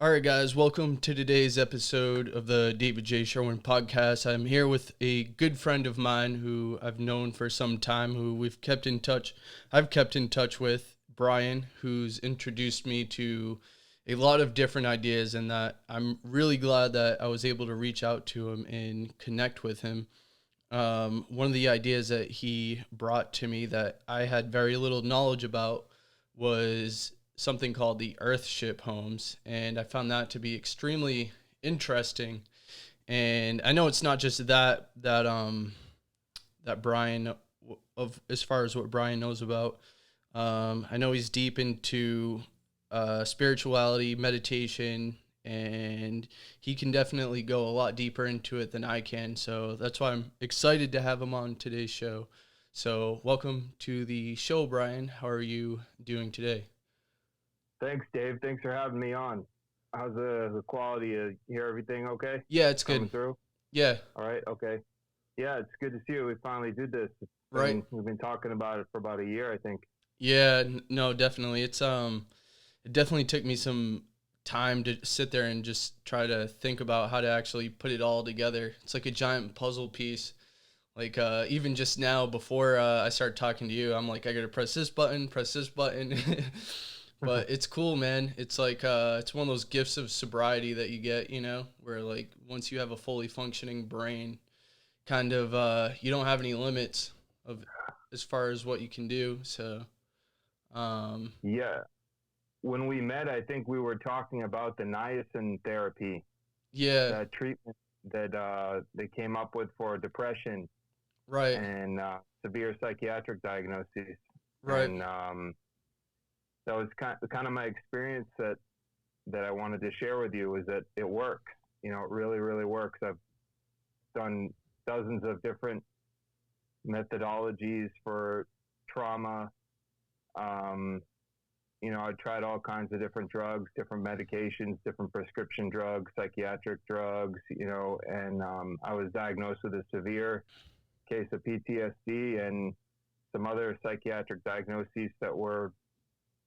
All right, guys, welcome to today's episode of the David J. Sherwin podcast. I'm here with a good friend of mine who I've known for some time, who we've kept in touch. I've kept in touch with, Brian, who's introduced me to a lot of different ideas, and that I'm really glad that I was able to reach out to him and connect with him. One of the ideas that he brought to me that I had very little knowledge about was something called the Earthship homes, and I found that to be extremely interesting. And I know it's not just that Brian of as far as what Brian knows about. I know he's deep into spirituality, meditation, and he can definitely go a lot deeper into it than I can. So that's why I'm excited to have him on today's show. So welcome to the show, Brian. How are you doing today? Thanks, Dave. Thanks for having me on. How's the quality? You hear everything okay? Yeah, it's good. Coming through? Yeah, All right, okay. Yeah, it's good to see you. We finally did this. right. We've been talking about it for about a year, I think. Yeah, no, definitely. It definitely took me some time to sit there and just try to think about how to actually put it all together. It's like a giant puzzle piece. Like even just now before I start talking to you, I'm like I got to press this button, press this button. But it's cool, man. It's like it's one of those gifts of sobriety that you get, where like once you have a fully functioning brain, kind of you don't have any limits of as far as what you can do. So um, Yeah. When we met, I think we were talking about the Niacin Therapy, yeah, that treatment that they came up with for depression right, and severe psychiatric diagnoses. right. And that was kind of my experience that I wanted to share with you, is that it works. It really, really works. I've done dozens of different methodologies for trauma. I tried all kinds of different drugs, different medications, different prescription drugs, psychiatric drugs, and I was diagnosed with a severe case of PTSD and some other psychiatric diagnoses that were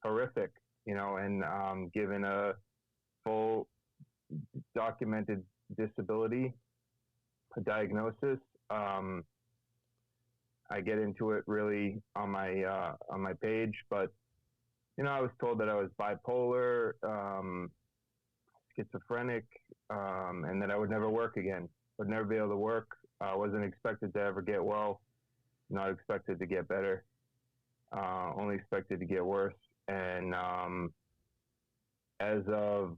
horrific, and given a full documented disability diagnosis. I get into it really on my page, but I was told that I was bipolar, schizophrenic, and that I would never work again. Would never be able to work. I wasn't expected to ever get well. Not expected to get better. Only expected to get worse. And as of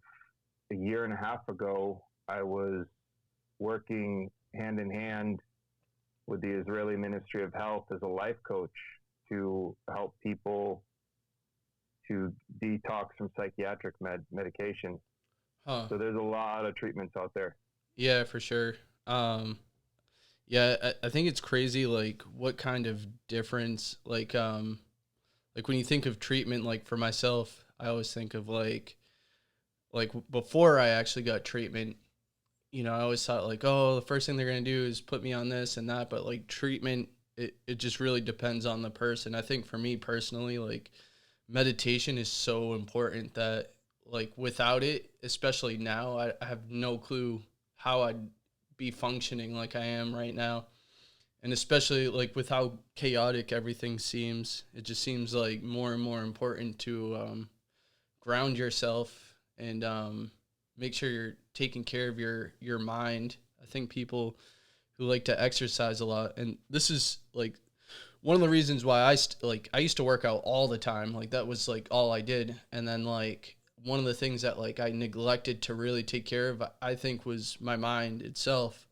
a year and a half ago, I was working hand in hand with the Israeli Ministry of Health as a life coach to help people to detox from psychiatric medication. Huh. So there's a lot of treatments out there. Yeah, for sure. Yeah, I think it's crazy, like what kind of difference, like when you think of treatment, like for myself, I always think of like before I actually got treatment, I always thought like, oh, the first thing they're gonna do is put me on this and that, but like treatment, it just really depends on the person. I think for me personally, like meditation is so important that like without it, especially now, I have no clue how I'd be functioning like I am right now. And especially like with how chaotic everything seems, it just seems like more and more important to ground yourself and make sure you're taking care of your mind. I think people who like to exercise a lot, and this is like one of the reasons why I used to work out all the time. Like that was like all I did. And then like one of the things that like I neglected to really take care of, I think, was my mind itself.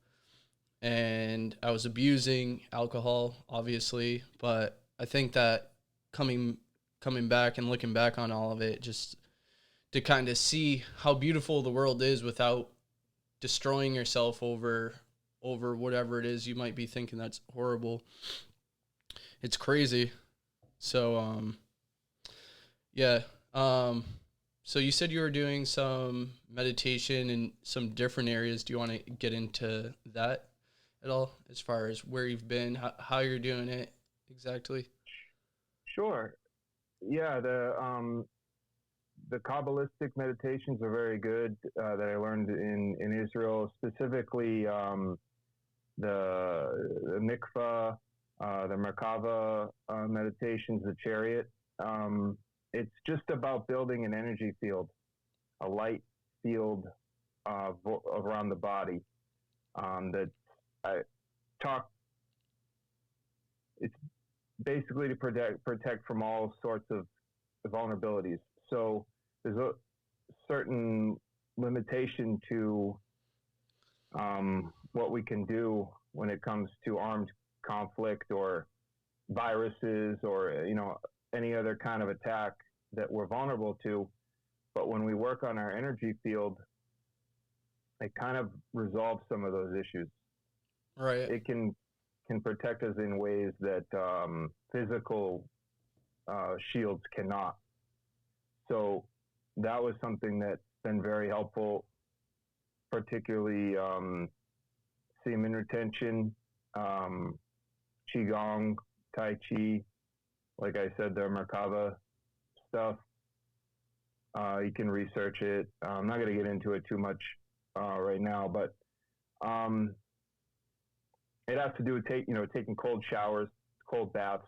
And I was abusing alcohol, obviously, but I think that coming coming back and looking back on all of it, just to kind of see how beautiful the world is without destroying yourself over whatever it is you might be thinking that's horrible. It's crazy. So yeah. So you said you were doing some meditation in some different areas. Do you want to get into that at all, as far as where you've been, how you're doing it exactly? Sure. Yeah, the Kabbalistic meditations are very good that I learned in Israel, specifically the mikvah, the Merkaba meditations, the chariot. It's just about building an energy field, a light field around the body. That I talk. It's basically to protect from all sorts of vulnerabilities. So there's a certain limitation to what we can do when it comes to armed conflict or viruses or any other kind of attack that we're vulnerable to. But when we work on our energy field, it kind of resolves some of those issues. Right. It can protect us in ways that physical shields cannot. So that was something that's been very helpful, particularly semen retention, qigong, tai chi, like I said, the Merkaba stuff. You can research it. I'm not going to get into it too much right now, but it has to do with taking cold showers, cold baths,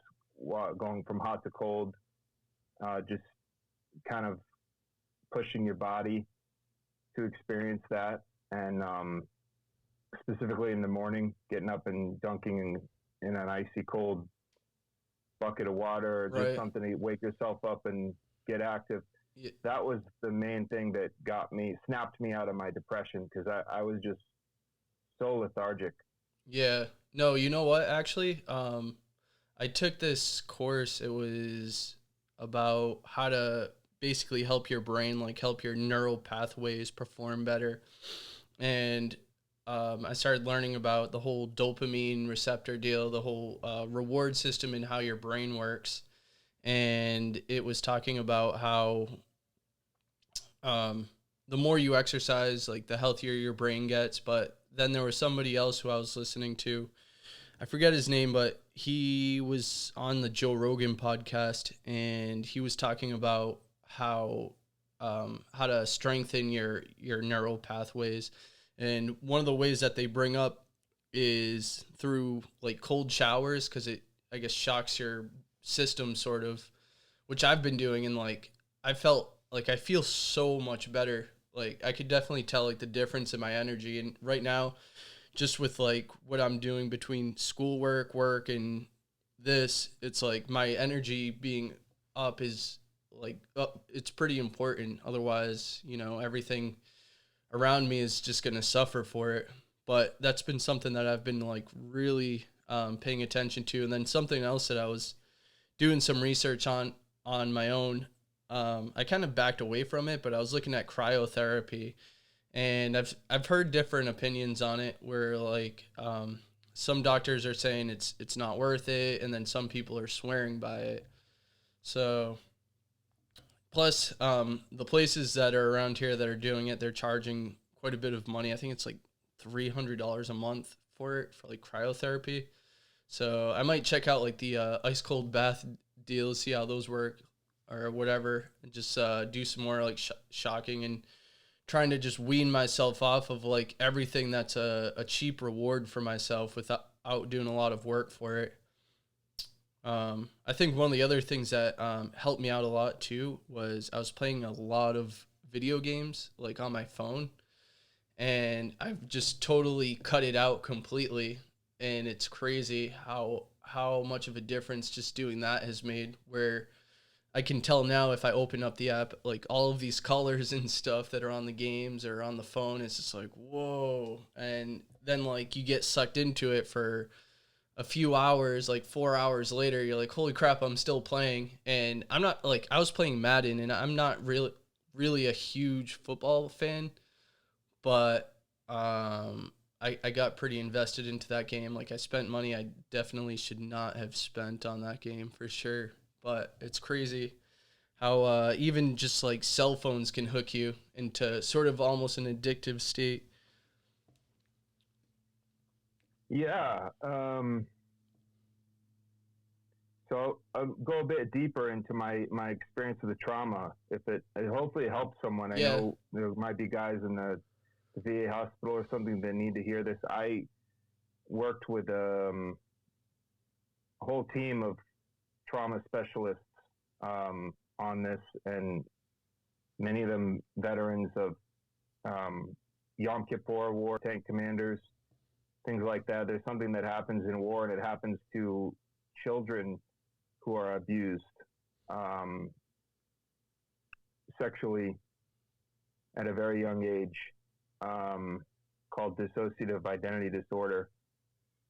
going from hot to cold, just kind of pushing your body to experience that, and specifically in the morning, getting up and dunking in an icy cold bucket of water, or just something to wake yourself up and get active. Yeah. That was the main thing that snapped me out of my depression, because I was just so lethargic. Yeah. No, you know what, actually? I took this course. It was about how to basically help your brain, like help your neural pathways perform better. And I started learning about the whole dopamine receptor deal, the whole reward system and how your brain works. And it was talking about how the more you exercise, like the healthier your brain gets. But then there was somebody else who I was listening to. I forget his name, but he was on the Joe Rogan podcast, and he was talking about how to strengthen your neural pathways. And one of the ways that they bring up is through like cold showers, because it, I guess, shocks your system sort of, which I've been doing, and like I feel so much better. Like I could definitely tell like the difference in my energy. And right now, just with like what I'm doing between schoolwork, work, and this, it's like my energy being up is like it's pretty important. Otherwise, everything around me is just going to suffer for it. But that's been something that I've been like really paying attention to. And then something else that I was doing some research on my own, I kind of backed away from it, but I was looking at cryotherapy, and I've heard different opinions on it, where like some doctors are saying it's not worth it, and then some people are swearing by it. So plus the places that are around here that are doing it, they're charging quite a bit of money. I think it's like $300 a month for it, for like cryotherapy. So I might check out like the ice cold bath deals, see how those work or whatever, and just do some more like shocking, and trying to just wean myself off of like everything that's a cheap reward for myself without doing a lot of work for it. I think one of the other things that helped me out a lot too was I was playing a lot of video games like on my phone, and I've just totally cut it out completely. And it's crazy how much of a difference just doing that has made, where I can tell now if I open up the app, like all of these colors and stuff that are on the games or on the phone, it's just like, whoa. And then like you get sucked into it for a few hours, like 4 hours later, you're like, holy crap, I'm still playing. And I'm not like, I was playing Madden, and I'm not really a huge football fan, but I got pretty invested into that game. Like I spent money I definitely should not have spent on that game for sure. But it's crazy how even just like cell phones can hook you into sort of almost an addictive state. Yeah. So I'll go a bit deeper into my experience with the trauma. If it hopefully it helps someone. I know there might be guys in the VA hospital or something that need to hear this. I worked with a whole team of trauma specialists on this, and many of them veterans of Yom Kippur War, tank commanders, things like that. There's something that happens in war, and it happens to children who are abused sexually at a very young age, called dissociative identity disorder,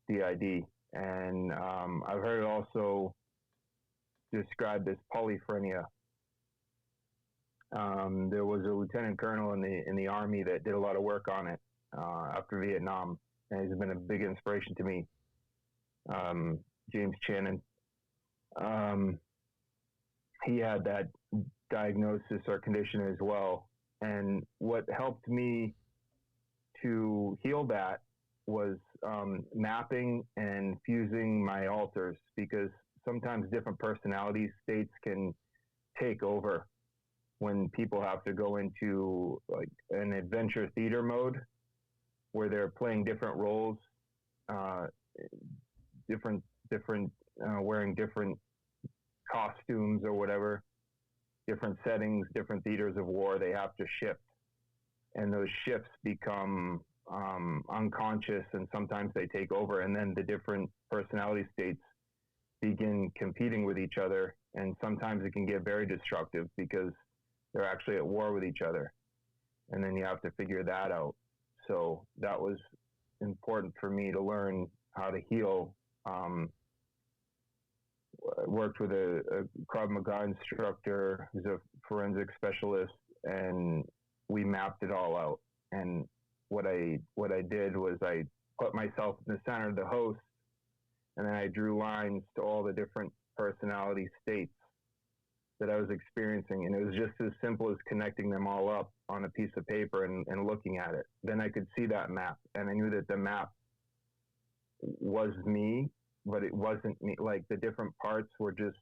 DID. And I've heard it also described as polyphrenia. There was a lieutenant colonel in the Army that did a lot of work on it after Vietnam, and he's been a big inspiration to me, James Channon. He had that diagnosis or condition as well. And what helped me to heal that was mapping and fusing my alters, because sometimes different personality states can take over when people have to go into like an adventure theater mode where they're playing different roles, wearing different costumes or whatever, different settings, different theaters of war. They have to shift, and those shifts become unconscious, and sometimes they take over, and then the different personality states begin competing with each other, and sometimes it can get very destructive because they're actually at war with each other, and then you have to figure that out. So that was important for me to learn how to heal. I worked with a Krav Maga instructor who's a forensic specialist, and we mapped it all out. And what I did was I put myself in the center of the host, and then I drew lines to all the different personality states that I was experiencing. And it was just as simple as connecting them all up on a piece of paper and looking at it. Then I could see that map, and I knew that the map was me, but it wasn't me. Like the different parts were just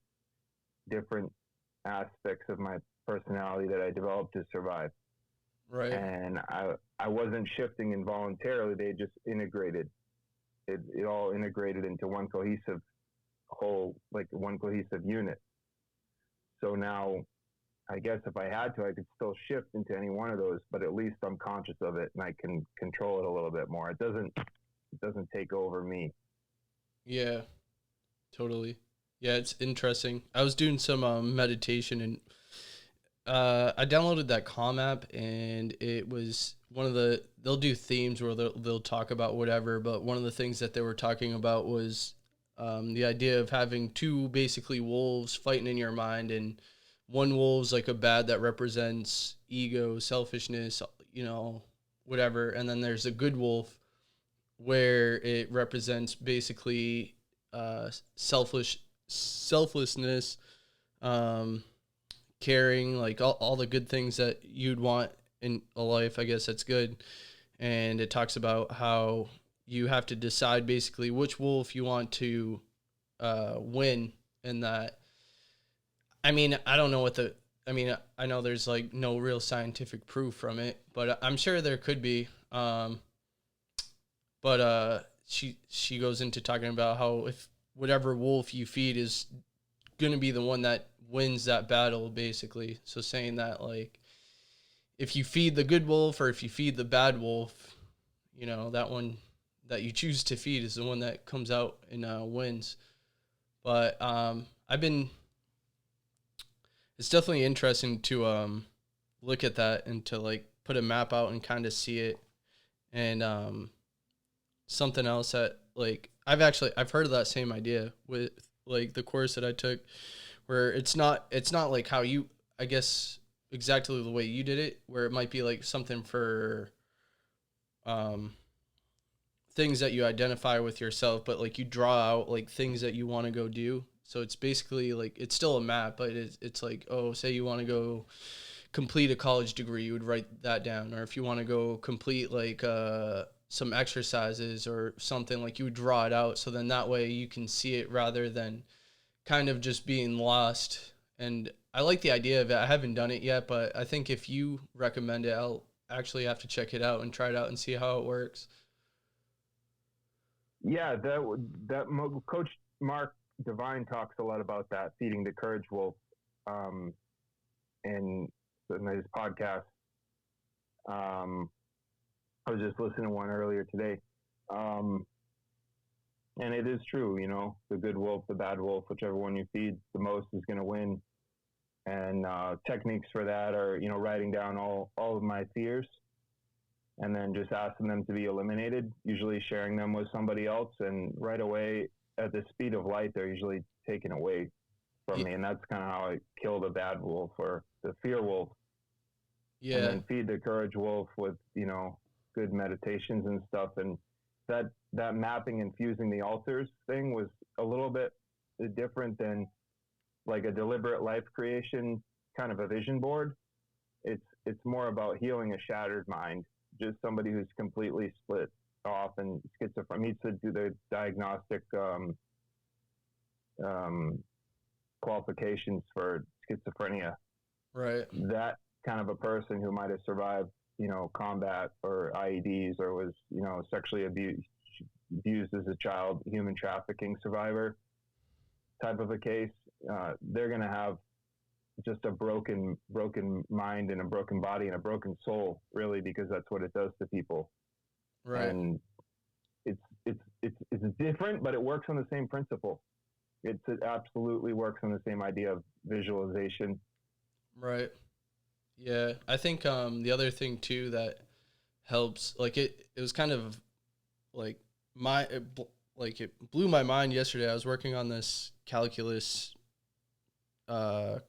different aspects of my personality that I developed to survive. Right. And I wasn't shifting involuntarily. They just integrated. It all integrated into one cohesive whole, like one cohesive unit. So now, I guess if I had to, I could still shift into any one of those, but at least I'm conscious of it and I can control it a little bit more. It doesn't take over me. Yeah, totally. Yeah, it's interesting. I was doing some meditation, and I downloaded that Calm app, and it was one of they'll do themes where they'll talk about whatever, but one of the things that they were talking about was the idea of having two basically wolves fighting in your mind, and one wolf's like a bad that represents ego, selfishness, whatever, and then there's a good wolf where it represents basically selflessness, caring, like all the good things that you'd want in a life. I guess that's good. And it talks about how you have to decide basically which wolf you want to win. And that, I mean, I don't know I know there's like no real scientific proof from it, but I'm sure there could be. But she goes into talking about how if whatever wolf you feed is going to be the one that wins that battle, basically. So saying that, like, if you feed the good wolf or if you feed the bad wolf, that one that you choose to feed is the one that comes out and wins. But it's definitely interesting to look at that and to like put a map out and kind of see it. And something else that like I've heard of that same idea with like the course that I took, where it's not like how you, I guess, exactly the way you did it, where it might be like something for things that you identify with yourself, but like you draw out like things that you want to go do. So it's basically like it's still a map, but it's like, oh, say you want to go complete a college degree, you would write that down. Or if you want to go complete like some exercises or something, like you would draw it out, so then that way you can see it rather than kind of just being lost. And I like the idea of it. I haven't done it yet, but I think if you recommend it, I'll actually have to check it out and try it out and see how it works. Yeah, Coach Mark Devine talks a lot about that, feeding the courage wolf, in his podcast. I was just listening to one earlier today, and it is true. The good wolf, the bad wolf, whichever one you feed the most is going to win. And techniques for that are, writing down all of my fears, and then just asking them to be eliminated, usually sharing them with somebody else. And right away, at the speed of light, they're usually taken away from me. And that's kind of how I kill the bad wolf or the fear wolf. Yeah. And then feed the courage wolf with, good meditations and stuff. And that mapping and fusing the altars thing was a little bit different than like a deliberate life creation kind of a vision board. It's more about healing a shattered mind. Just somebody who's completely split off and schizophrenic needs to do the diagnostic qualifications for schizophrenia. Right. That kind of a person who might have survived, combat or IEDs, or was, sexually abused as a child, human trafficking survivor type of a case, they're going to have just a broken mind and a broken body and a broken soul, really, because that's what it does to people. Right. And it's different, but it works on the same principle. It absolutely works on the same idea of visualization. Right. Yeah. I think the other thing too that helps, like it was kind of like it blew my mind yesterday. I was working on this calculus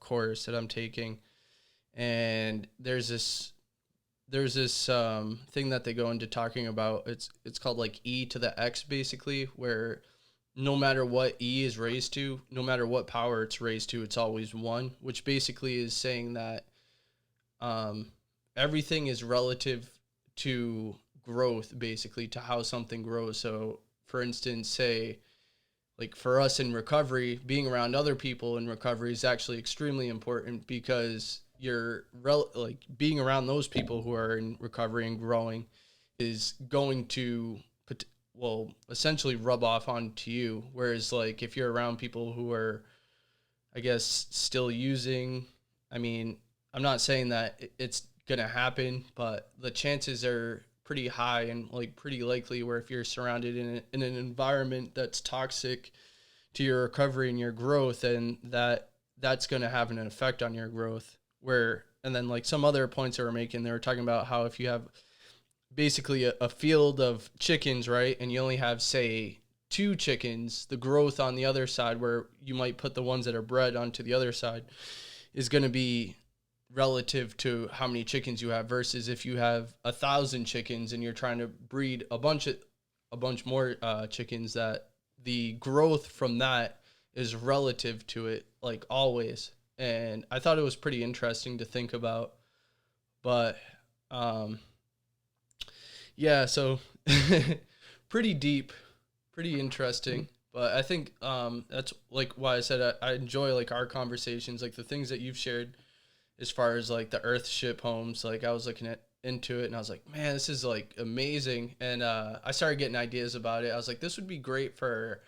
course that I'm taking, and there's this thing that they go into talking about. It's called like e to the x, basically, where no matter what e is raised to, no matter what power it's raised to, it's always 1, which basically is saying that everything is relative to growth, basically, to how something grows. So for instance, say like for us in recovery, being around other people in recovery is actually extremely important, because you're being around those people who are in recovery and growing is going to essentially rub off onto you. Whereas like if you're around people who are, I guess, still using, I mean, I'm not saying that it's gonna happen, but the chances are pretty high and like pretty likely, where if you're surrounded in an environment that's toxic to your recovery and your growth, and that's going to have an effect on your growth. And then like some other points they were making, they were talking about how if you have basically a field of chickens, right, and you only have, say, 2 chickens, the growth on the other side, where you might put the ones that are bred onto the other side, is going to be relative to how many chickens you have, versus if you have 1,000 chickens and you're trying to breed a bunch more chickens, that the growth from that is relative to it, like always. And I thought it was pretty interesting to think about. But yeah, so pretty deep, pretty interesting. But I think that's like why I said I enjoy like our conversations, like the things that you've shared as far as like the Earthship homes. Like I was looking into it and I was like, man, this is like amazing. And I started getting ideas about it. I was like, this would be great for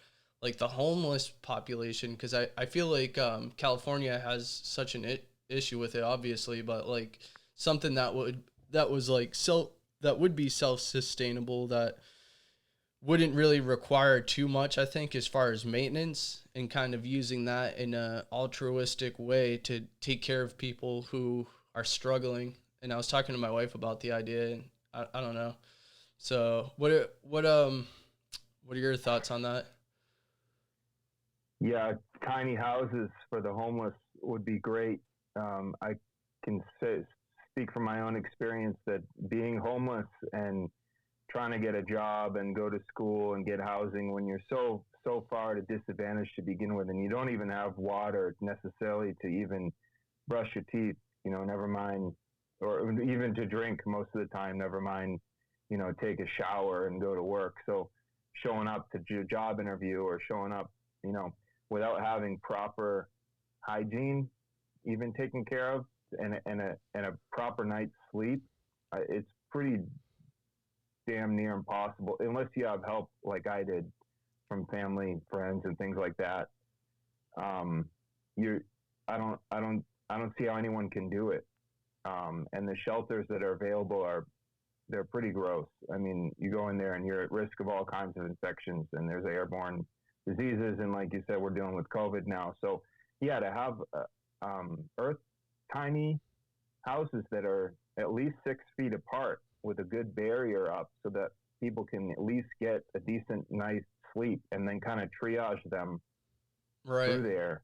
like the homeless population, because I feel like California has such an issue with it, obviously, but like something that would be self-sustainable, that wouldn't really require too much, I think, as far as maintenance, and kind of using that in a altruistic way to take care of people who are struggling. And I was talking to my wife about the idea, and I don't know. So what are your thoughts on that? Yeah, tiny houses for the homeless would be great. I can speak from my own experience that being homeless and trying to get a job and go to school and get housing when you're so far at a disadvantage to begin with, and you don't even have water necessarily to even brush your teeth, never mind, or even to drink most of the time, never mind, take a shower and go to work. So showing up to your job interview, or showing up, without having proper hygiene, even taken care of, and a proper night's sleep, it's pretty damn near impossible unless you have help like I did from family, friends, and things like that. I don't see how anyone can do it. And the shelters that are available they're pretty gross. I mean, you go in there and you're at risk of all kinds of infections, and there's airborne diseases, and like you said, we're dealing with COVID now. So yeah, to have tiny houses that are at least 6 feet apart with a good barrier up so that people can at least get a decent, nice sleep, and then kind of triage them through there.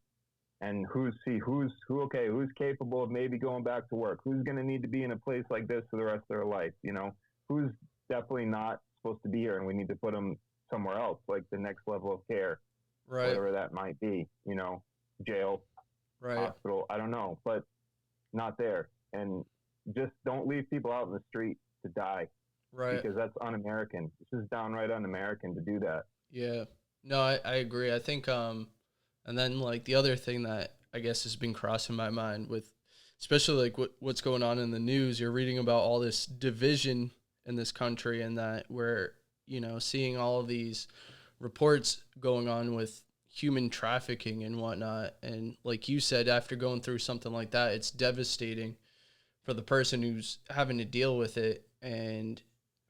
And who's capable of maybe going back to work? Who's going to need to be in a place like this for the rest of their life? You know, who's definitely not supposed to be here, and we need to put them somewhere else, like the next level of care, whatever that might be. You know, jail, hospital, I don't know, but not there. And just don't leave people out in the street to die, because that's un-American. This is downright un-American to do that. Yeah, no, I agree. I think and then like the other thing that I guess has been crossing my mind with, especially like what's going on in the news, you're reading about all this division in this country, and that we're, you know, seeing all of these reports going on with human trafficking and whatnot. And like you said, after going through something like that, it's devastating for the person who's having to deal with it. And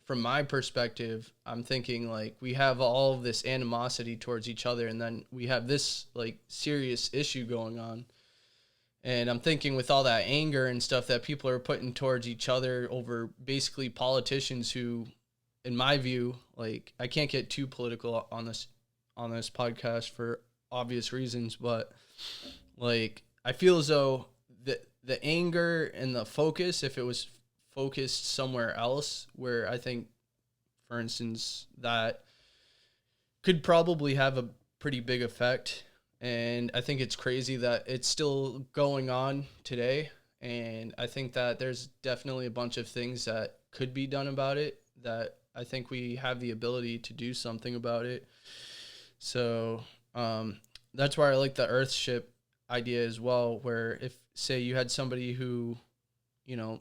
from my perspective, I'm thinking like we have all of this animosity towards each other, and then we have this like serious issue going on. And I'm thinking with all that anger and stuff that people are putting towards each other over basically politicians who, in my view, like I can't get too political on this podcast for obvious reasons, but like I feel as though the anger and the focus, if it was focused somewhere else, where I think, for instance, that could probably have a pretty big effect. And I think it's crazy that it's still going on today. And I think that there's definitely a bunch of things that could be done about it, that I think we have the ability to do something about it. So that's why I like the Earthship idea as well, where if, say, you had somebody who, you know,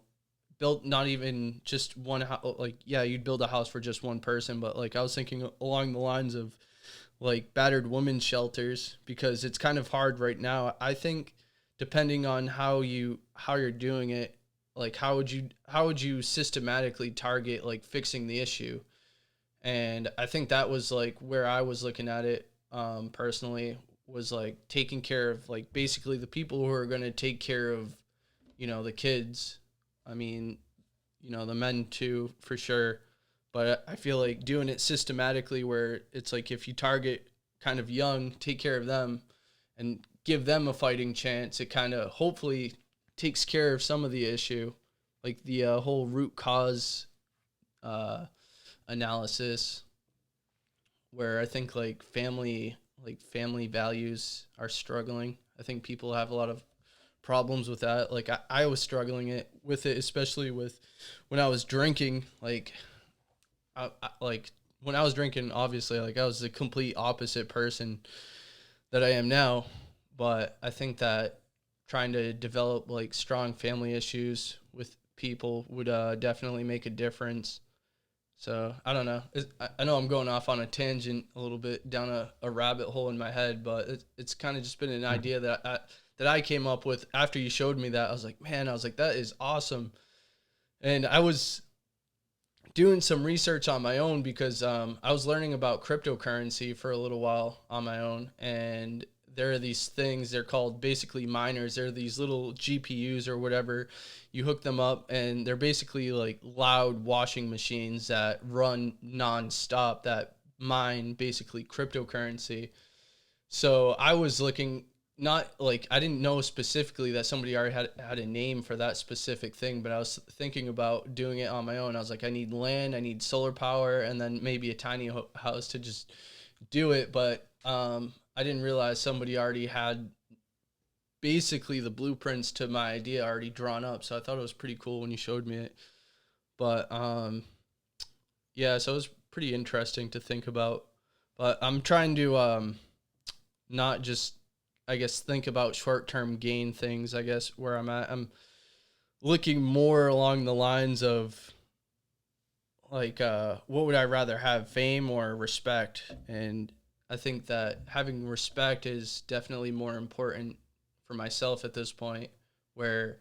built not even just one house, like, yeah, you'd build a house for just one person, but like I was thinking along the lines of like battered women's shelters, because it's kind of hard right now. I think depending on how you're doing it, like how would you systematically target like fixing the issue? And I think that was like where I was looking at it personally, was like taking care of like basically the people who are going to take care of, you know, the kids. I mean, you know, the men too, for sure. But I feel like doing it systematically, where it's like if you target kind of young, take care of them and give them a fighting chance, it kind of hopefully takes care of some of the issue, like the whole root cause analysis, where I think like family values are struggling. I think people have a lot of problems with that. Like I was struggling with it, especially with when I was drinking. Like like when I was drinking, obviously, like I was the complete opposite person that I am now. But I think that trying to develop like strong family issues with people would definitely make a difference. So I don't know. I know I'm going off on a tangent a little bit down a rabbit hole in my head, but it's kind of just been an idea that I came up with after you showed me that. I was like, that is awesome. And I was doing some research on my own, because I was learning about cryptocurrency for a little while on my own. And there are these things, they're called basically miners. They're these little GPUs or whatever. You hook them up, and they're basically like loud washing machines that run nonstop, that mine basically cryptocurrency. So I was looking, not like, I didn't know specifically that somebody already had a name for that specific thing, but I was thinking about doing it on my own. I was like, I need land, I need solar power, and then maybe a tiny house to just do it. But I didn't realize somebody already had basically the blueprints to my idea already drawn up. So I thought it was pretty cool when you showed me it. But yeah, so it was pretty interesting to think about. But I'm trying to not just, I guess, think about short-term gain things. I guess where I'm at, I'm looking more along the lines of like, what would I rather have, fame or respect? And I think that having respect is definitely more important for myself at this point, where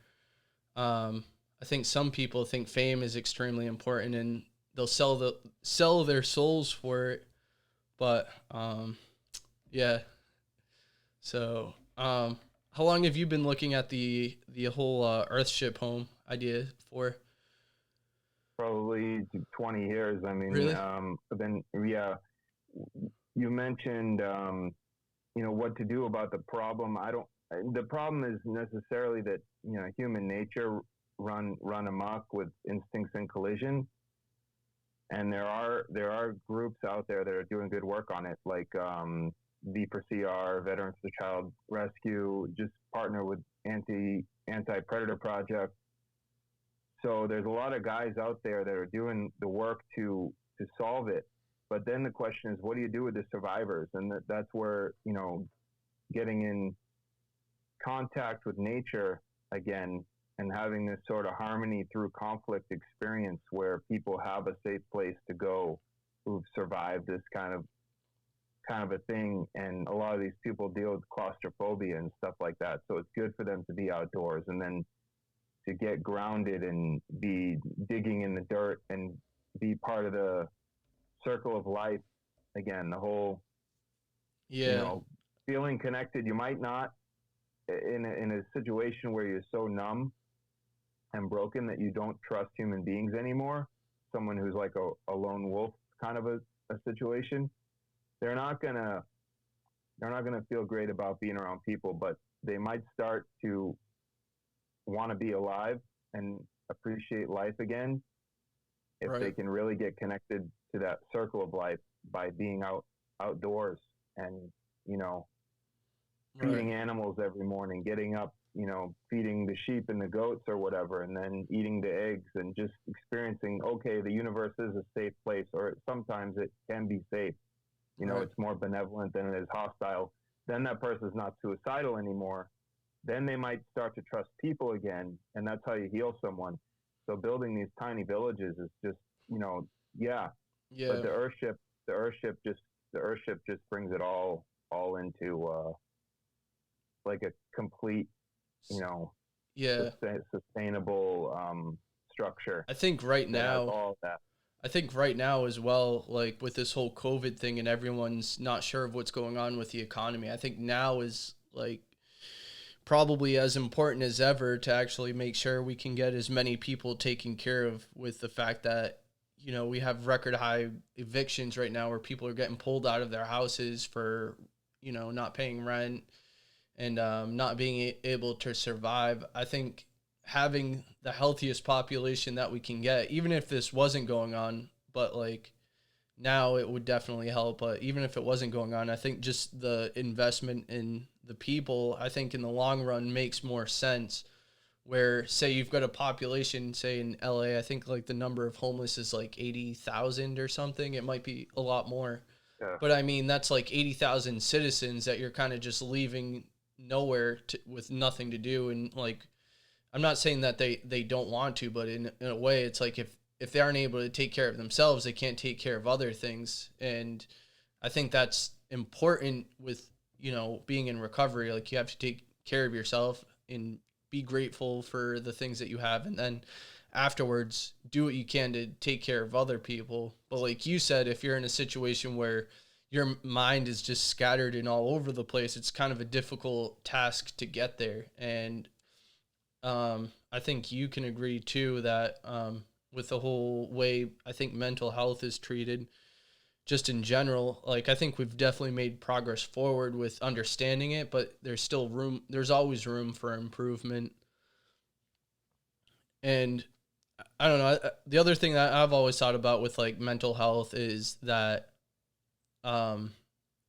I think some people think fame is extremely important and they'll sell their souls for it. But yeah. So how long have you been looking at the whole Earthship home idea for? Probably 20 years. I mean, Really? then, yeah, you mentioned, what to do about the problem. The problem is necessarily that, human nature run amok with instincts in collision. And there are groups out there that are doing good work on it, like V4CR, Veterans for Child Rescue, just partner with Anti-Predator Project. So there's a lot of guys out there that are doing the work to solve it. But then the question is, what do you do with the survivors? And that's where, getting in contact with nature again and having this sort of harmony through conflict experience where people have a safe place to go who've survived this kind of a thing. And a lot of these people deal with claustrophobia and stuff like that. So it's good for them to be outdoors and then to get grounded and be digging in the dirt and be part of the circle of life again, the whole, feeling connected. You might not in a situation where you're so numb and broken that you don't trust human beings anymore, someone who's like a lone wolf kind of a situation, they're not gonna feel great about being around people, but they might start to want to be alive and appreciate life again if Right. they can really get connected to that circle of life by being outdoors and feeding animals every morning, getting up, feeding the sheep and the goats or whatever, and then eating the eggs and just experiencing, okay, the universe is a safe place, or sometimes it can be safe. Right. It's more benevolent than it is hostile. Then that person's not suicidal anymore. Then they might start to trust people again, and that's how you heal someone. So building these tiny villages is just, yeah. But the Earthship just brings it all into like a complete, sustainable structure. I think right that has now, all of that. I think right now as well, like with this whole COVID thing and everyone's not sure of what's going on with the economy, I think now is like probably as important as ever to actually make sure we can get as many people taken care of, with the fact that, we have record high evictions right now where people are getting pulled out of their houses for, not paying rent and not being able to survive. I think having the healthiest population that we can get, even if this wasn't going on, but like now it would definitely help. But even if it wasn't going on, I think just the investment in the people, I think in the long run makes more sense. Where, say you've got a population, say in LA, I think like the number of homeless is like 80,000 or something. It might be a lot more. Yeah. But I mean, that's like 80,000 citizens that you're kind of just leaving nowhere with nothing to do. And like, I'm not saying that they don't want to, but in a way, it's like if they aren't able to take care of themselves, they can't take care of other things. And I think that's important with, being in recovery. Like, you have to take care of yourself and be grateful for the things that you have. And then afterwards, do what you can to take care of other people. But like you said, if you're in a situation where your mind is just scattered and all over the place, it's kind of a difficult task to get there. And I think you can agree too that with the whole way I think mental health is treated, just in general, like I think we've definitely made progress forward with understanding it, but there's always room for improvement. And I don't know, the other thing that I've always thought about with like mental health is that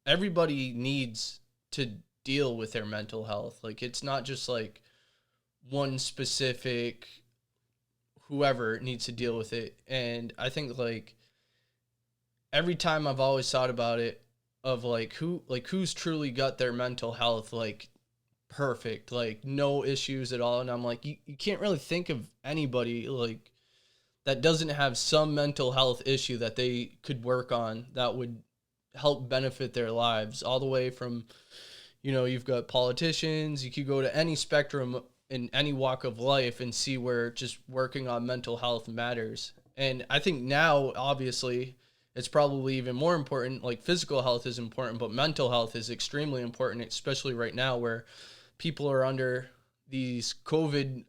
everybody needs to deal with their mental health. Like, it's not just like one specific whoever needs to deal with it. And I think like every time I've always thought about it, of like who's truly got their mental health like perfect, like no issues at all. And I'm like, you can't really think of anybody like that doesn't have some mental health issue that they could work on that would help benefit their lives, all the way from, you've got politicians. You could go to any spectrum in any walk of life and see where just working on mental health matters. And I think now, obviously, it's probably even more important. Like physical health is important, but mental health is extremely important, especially right now where people are under these COVID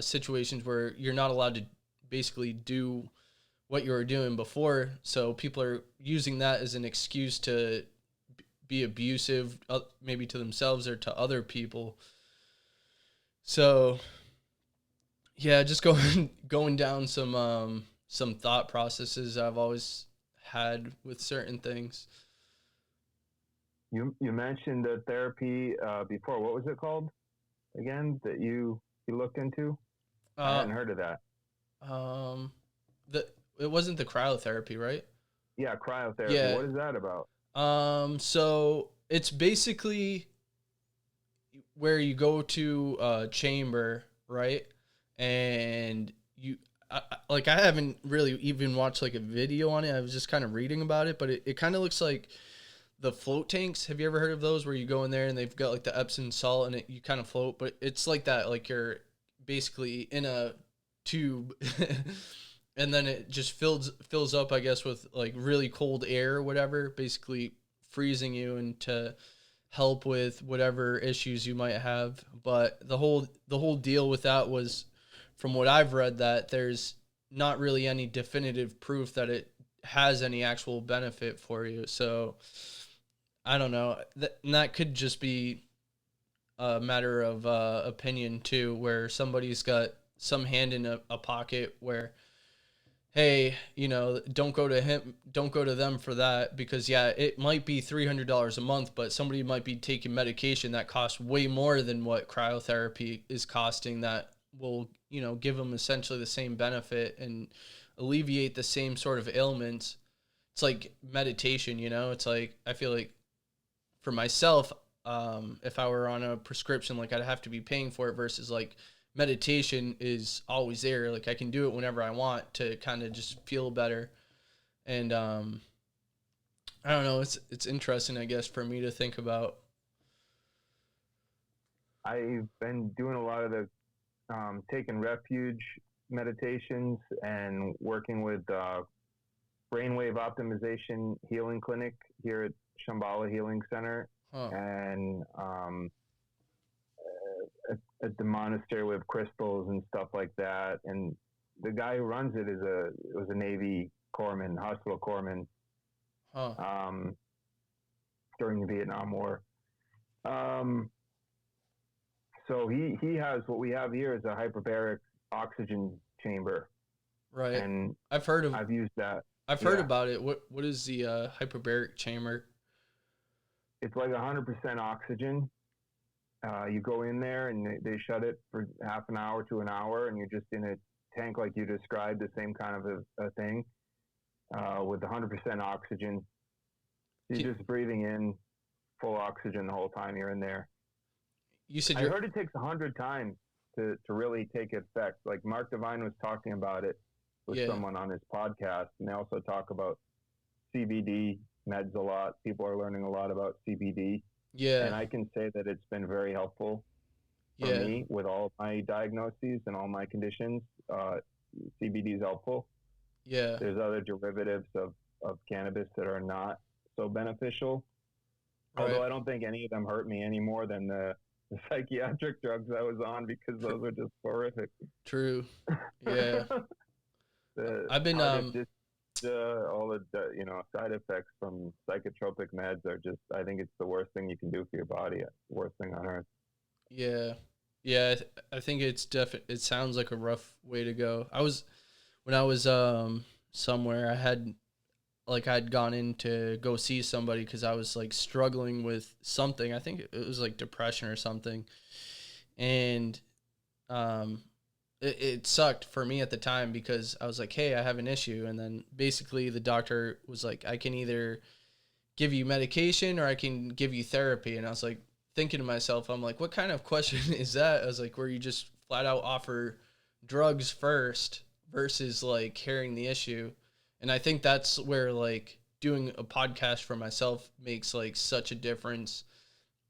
situations where you're not allowed to basically do what you were doing before. So people are using that as an excuse to be abusive, maybe to themselves or to other people. So yeah, just going down some thought processes I've always had with certain things. You mentioned the therapy before. What was it called again that you looked into? I hadn't heard of that. It wasn't the cryotherapy, right? Yeah, cryotherapy. Yeah. What is that about? So it's basically where you go to a chamber, right? And I haven't really even watched like a video on it. I was just kind of reading about it, but it kind of looks like the float tanks. Have you ever heard of those where you go in there and they've got like the Epsom salt and you kind of float, but it's like that, like you're basically in a tube and then it just fills up, I guess, with like really cold air or whatever, basically freezing you and to help with whatever issues you might have. But the whole deal with that was, from what I've read, that there's not really any definitive proof that it has any actual benefit for you. So I don't know. That could just be a matter of opinion too, where somebody's got some hand in a pocket where, hey, don't go to them for that, because yeah, it might be $300 a month, but somebody might be taking medication that costs way more than what cryotherapy is costing, that will, give them essentially the same benefit and alleviate the same sort of ailments. It's like meditation, it's like, I feel like for myself, if I were on a prescription, like I'd have to be paying for it, versus like meditation is always there. Like I can do it whenever I want to kind of just feel better. And I don't know, it's interesting, I guess, for me to think about. I've been doing a lot of the taking refuge meditations and working with brainwave optimization healing clinic here at Shambhala Healing Center. And at the monastery with crystals and stuff like that. And the guy who runs it was a Navy corpsman, hospital corpsman, during the Vietnam War. So he has, what we have here is a hyperbaric oxygen chamber. Right. And I've used that. I've heard about it. What is the hyperbaric chamber? It's like 100% oxygen. You go in there and they shut it for half an hour to an hour, and you're just in a tank like you described, the same kind of a thing, with 100% oxygen. You're just breathing in full oxygen the whole time you're in there. I heard it takes 100 times to really take effect. Like Mark Devine was talking about it with someone on his podcast, and they also talk about CBD meds a lot. People are learning a lot about CBD. Yeah. And I can say that it's been very helpful for me with all of my diagnoses and all my conditions. CBD is helpful. Yeah. There's other derivatives of cannabis that are not so beneficial. Right. Although I don't think any of them hurt me any more than the psychiatric drugs I was on, because those are just horrific. True. Yeah. I've been all the side effects from psychotropic meds are just, I think it's the worst thing you can do for your body. Worst thing on earth. Yeah. I think it's it sounds like a rough way to go. When I was somewhere, I'd gone in to go see somebody because I was like struggling with something. I think it was like depression or something. And it sucked for me at the time because I was like, hey, I have an issue. And then basically the doctor was like, I can either give you medication or I can give you therapy. And I was like thinking to myself, I'm like, what kind of question is that? I was like, where you just flat out offer drugs first versus like carrying the issue. And I think that's where like doing a podcast for myself makes like such a difference,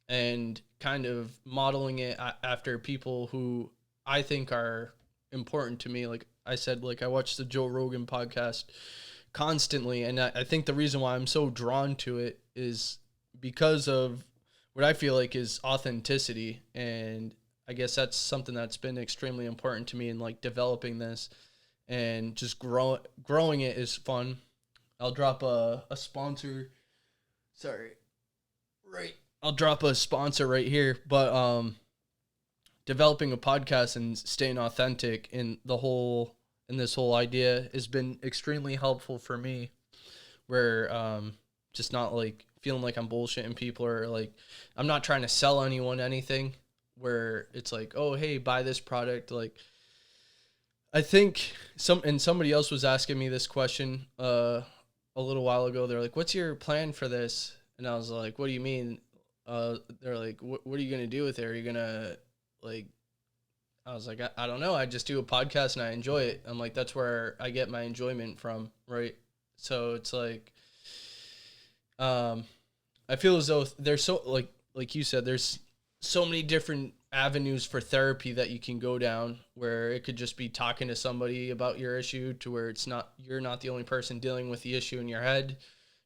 and kind of modeling it after people who I think are important to me. Like I said, like I watch the Joe Rogan podcast constantly, and I think the reason why I'm so drawn to it is because of what I feel like is authenticity, and I guess that's something that's been extremely important to me in like developing this, and just growing it is fun. I'll drop a sponsor. Sorry, right. I'll drop a sponsor right here, but developing a podcast and staying authentic in this whole idea has been extremely helpful for me, where just not like feeling like I'm bullshitting people, or like I'm not trying to sell anyone anything, where it's like, oh hey, buy this product. Like I think somebody else was asking me this question a little while ago. They're like, what's your plan for this? And I was like, what do you mean? They're like, what are you going to do with it? Are you going to like, I was like, I don't know. I just do a podcast and I enjoy it. I'm like, that's where I get my enjoyment from. Right. So it's like, I feel as though there's so like you said, there's so many different avenues for therapy that you can go down, where it could just be talking to somebody about your issue, to where you're not the only person dealing with the issue in your head,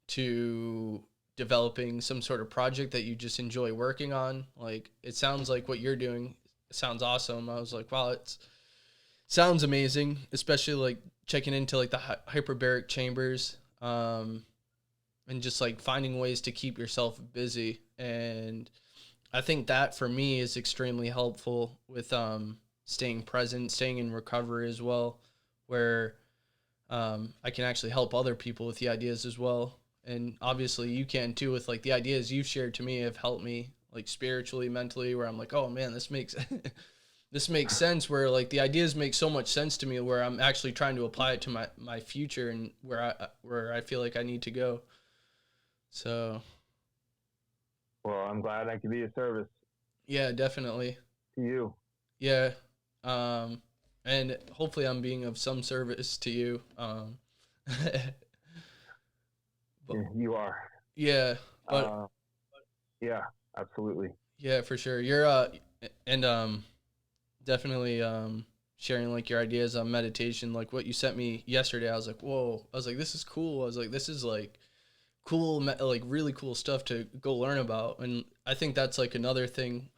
to developing some sort of project that you just enjoy working on. Like it sounds like what you're doing sounds awesome. I was like, wow, it sounds amazing, especially like checking into like the hyperbaric chambers, and just like finding ways to keep yourself busy. And I think that for me is extremely helpful with staying present, staying in recovery as well, where I can actually help other people with the ideas as well. And obviously you can too, with like the ideas you've shared to me have helped me like spiritually, mentally, where I'm like, oh man, this makes this makes sense, where like the ideas make so much sense to me, where I'm actually trying to apply it to my future and where I feel like I need to go. So well, I'm glad I could be of service. Yeah, definitely. To you. Yeah. And hopefully I'm being of some service to you. But, you are. Yeah, but yeah, absolutely. Yeah, for sure. You're and definitely sharing like your ideas on meditation, like what you sent me yesterday. I was like, whoa. I was like, this is cool. I was like, this is like cool, like really cool stuff to go learn about. And I think that's like another thing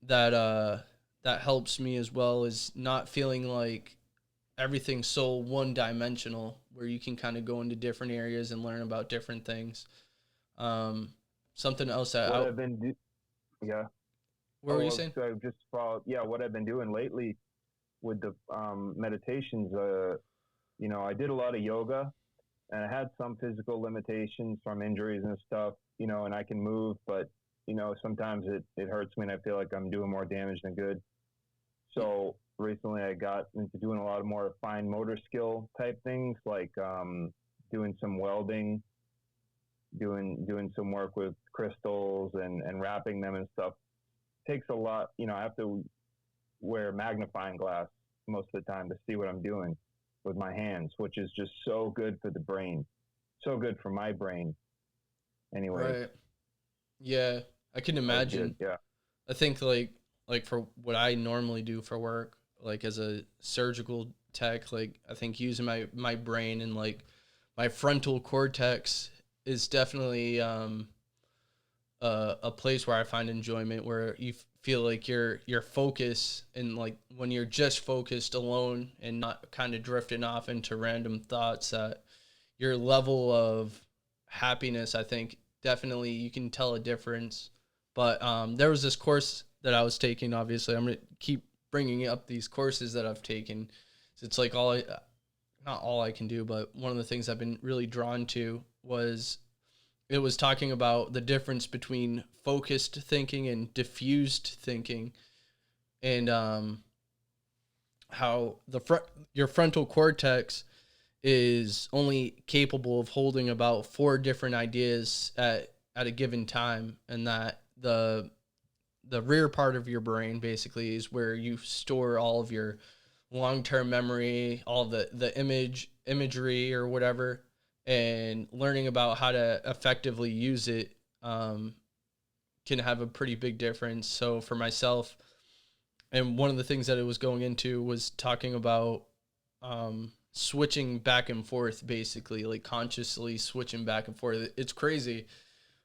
that that helps me as well, is not feeling like everything's so one dimensional, where you can kind of go into different areas and learn about different things. Something else that I've been yeah. What were you saying? So just what I've been doing lately with the meditations. I did a lot of yoga, and I had some physical limitations from injuries and stuff. And I can move, but sometimes it hurts me, and I feel like I'm doing more damage than good. So recently I got into doing a lot of more fine motor skill type things, like doing some welding, doing some work with crystals and wrapping them and stuff. Takes a lot. I have to wear magnifying glass most of the time to see what I'm doing with my hands, which is just so good for the brain, so good for my brain. Anyway. Right. Yeah, I can imagine. Yeah. I think like for what I normally do for work, like as a surgical tech, like I think using my brain and like my frontal cortex is definitely a place where I find enjoyment, where you feel like your focus, and like when you're just focused alone and not kind of drifting off into random thoughts, that your level of happiness, I think definitely you can tell a difference. But there was this course that I was taking. Obviously, I'm gonna keep bringing up these courses that I've taken. So it's like not all I can do, but one of the things I've been really drawn to was talking about the difference between focused thinking and diffused thinking, and how your frontal cortex is only capable of holding about 4 different ideas at a given time, and that the rear part of your brain basically is where you store all of your long-term memory, all the imagery or whatever, and learning about how to effectively use it can have a pretty big difference. So for myself, and one of the things that it was going into was talking about switching back and forth, basically, like consciously switching back and forth. It's crazy.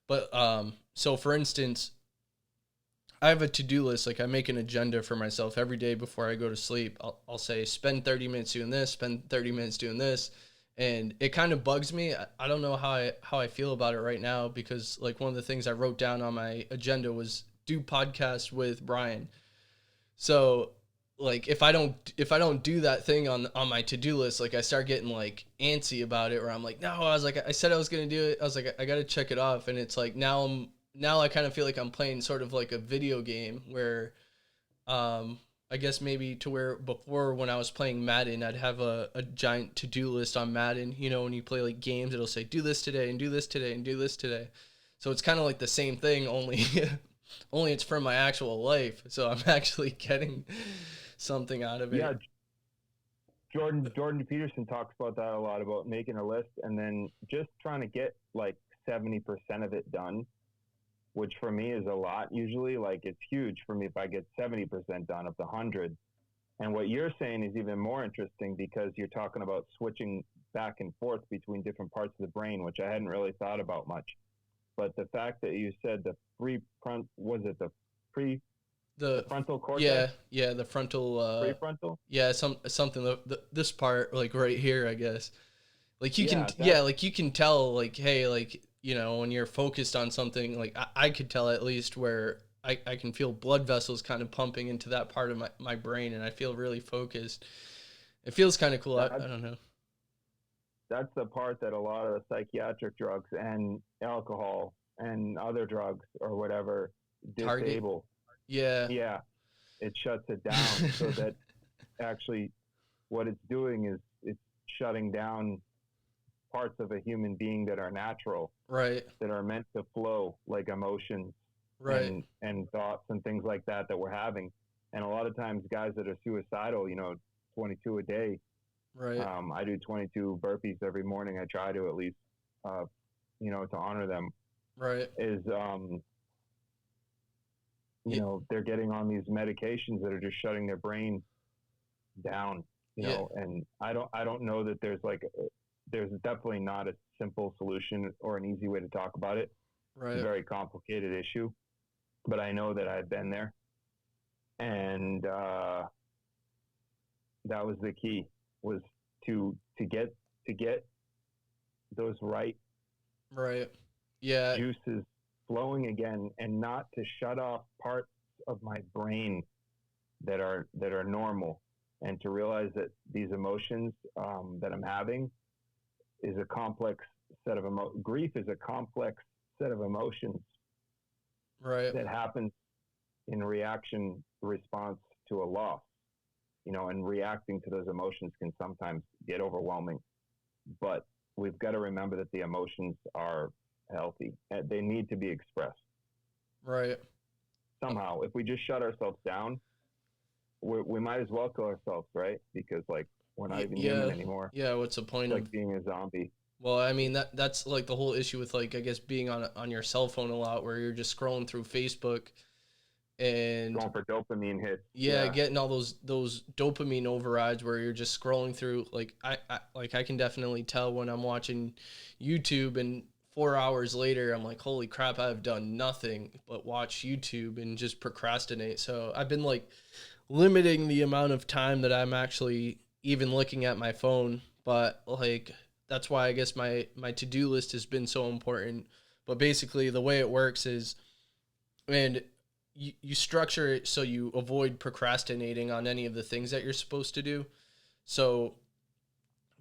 But so for instance, I have a to-do list. Like, I make an agenda for myself every day before I go to sleep. I'll say, spend 30 minutes doing this, spend 30 minutes doing this. And it kind of bugs me. I don't know how I feel about it right now, because like one of the things I wrote down on my agenda was do podcast with Brian. So like if I don't do that thing on my to-do list, like I start getting like antsy about it, where I'm like, no, I said I was going to do it. I was like, I got to check it off. And it's like, now I kind of feel like I'm playing sort of like a video game where, I guess maybe to where before when I was playing Madden, I'd have a giant to-do list on Madden. You know, when you play like games, it'll say, do this today and do this today and do this today. So it's kind of like the same thing, only, only it's from my actual life. So I'm actually getting something out of it. Yeah. Jordan Peterson talks about that a lot, about making a list and then just trying to get like 70% of it done, which for me is a lot usually. Like, it's huge for me if I get 70% done of the 100. And what you're saying is even more interesting, because you're talking about switching back and forth between different parts of the brain, which I hadn't really thought about much. But the fact that you said the frontal cortex? Yeah, the frontal, prefrontal? Yeah, something, this part, like right here, I guess. Like you can, like you can tell, like, hey, like, you know, when you're focused on something, like I could tell at least where I can feel blood vessels kind of pumping into that part of my brain, and I feel really focused. It feels kind of cool. I don't know. That's the part that a lot of the psychiatric drugs and alcohol and other drugs or whatever disable. Yeah. Yeah. It shuts it down so that actually what it's doing is it's shutting down parts of a human being that are natural, right, that are meant to flow, like emotions, right, and thoughts and things like that we're having. And a lot of times guys that are suicidal, 22 a day, right, I do 22 burpees every morning. I try to, at least, to honor them, right, is, they're getting on these medications that are just shutting their brain down, and I don't know that there's definitely not a simple solution or an easy way to talk about it. right. It's a very complicated issue, but I know that I've been there, and that was the key, was to get those right juices flowing again, and not to shut off parts of my brain that are normal, and to realize that these emotions that I'm having is a complex set of grief is a complex set of emotions, right, that happens in response to a loss, and reacting to those emotions can sometimes get overwhelming, but we've got to remember that the emotions are healthy and they need to be expressed, right, somehow. If we just shut ourselves down, we might as well kill ourselves, right? Because like, we're not even human anymore. Yeah, what's the point of being a zombie? Well, I mean, that's like the whole issue with, like, I guess being on your cell phone a lot, where you're just scrolling through Facebook and going for dopamine hits. Yeah, getting all those dopamine overrides where you're just scrolling through. Like I can definitely tell when I'm watching YouTube, and 4 hours later I'm like, holy crap, I've done nothing but watch YouTube and just procrastinate. So I've been like limiting the amount of time that I'm actually even looking at my phone, but like that's why I guess my to-do list has been so important. But basically the way it works is, and you structure it so you avoid procrastinating on any of the things that you're supposed to do. So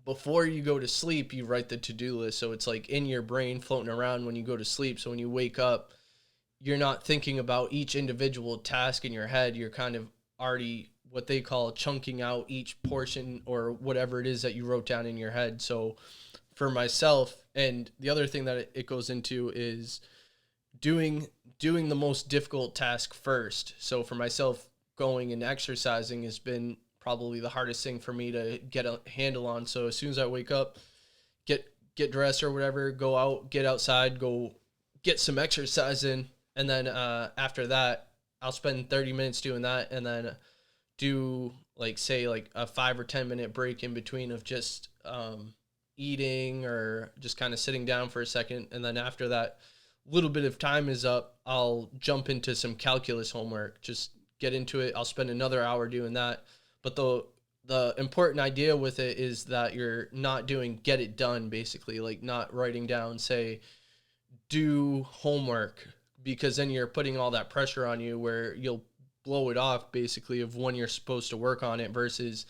before you go to sleep, you write the to-do list, so it's like in your brain floating around when you go to sleep. So when you wake up, you're not thinking about each individual task in your head. You're kind of already what they call chunking out each portion or whatever it is that you wrote down in your head. So for myself, and the other thing that it goes into is doing the most difficult task first. So for myself, going and exercising has been probably the hardest thing for me to get a handle on. So as soon as I wake up, get dressed or whatever, go out, get outside, go get some exercise in, and then after that, I'll spend 30 minutes doing that, and then do like say like a 5 or 10 minute break in between of just eating or just kind of sitting down for a second, and then after that little bit of time is up, I'll jump into some calculus homework, just get into it. I'll spend another hour doing that. But the important idea with it is that you're not doing get it done, basically, like not writing down, say, do homework, because then you're putting all that pressure on you where you'll blow it off basically of when you're supposed to work on it, versus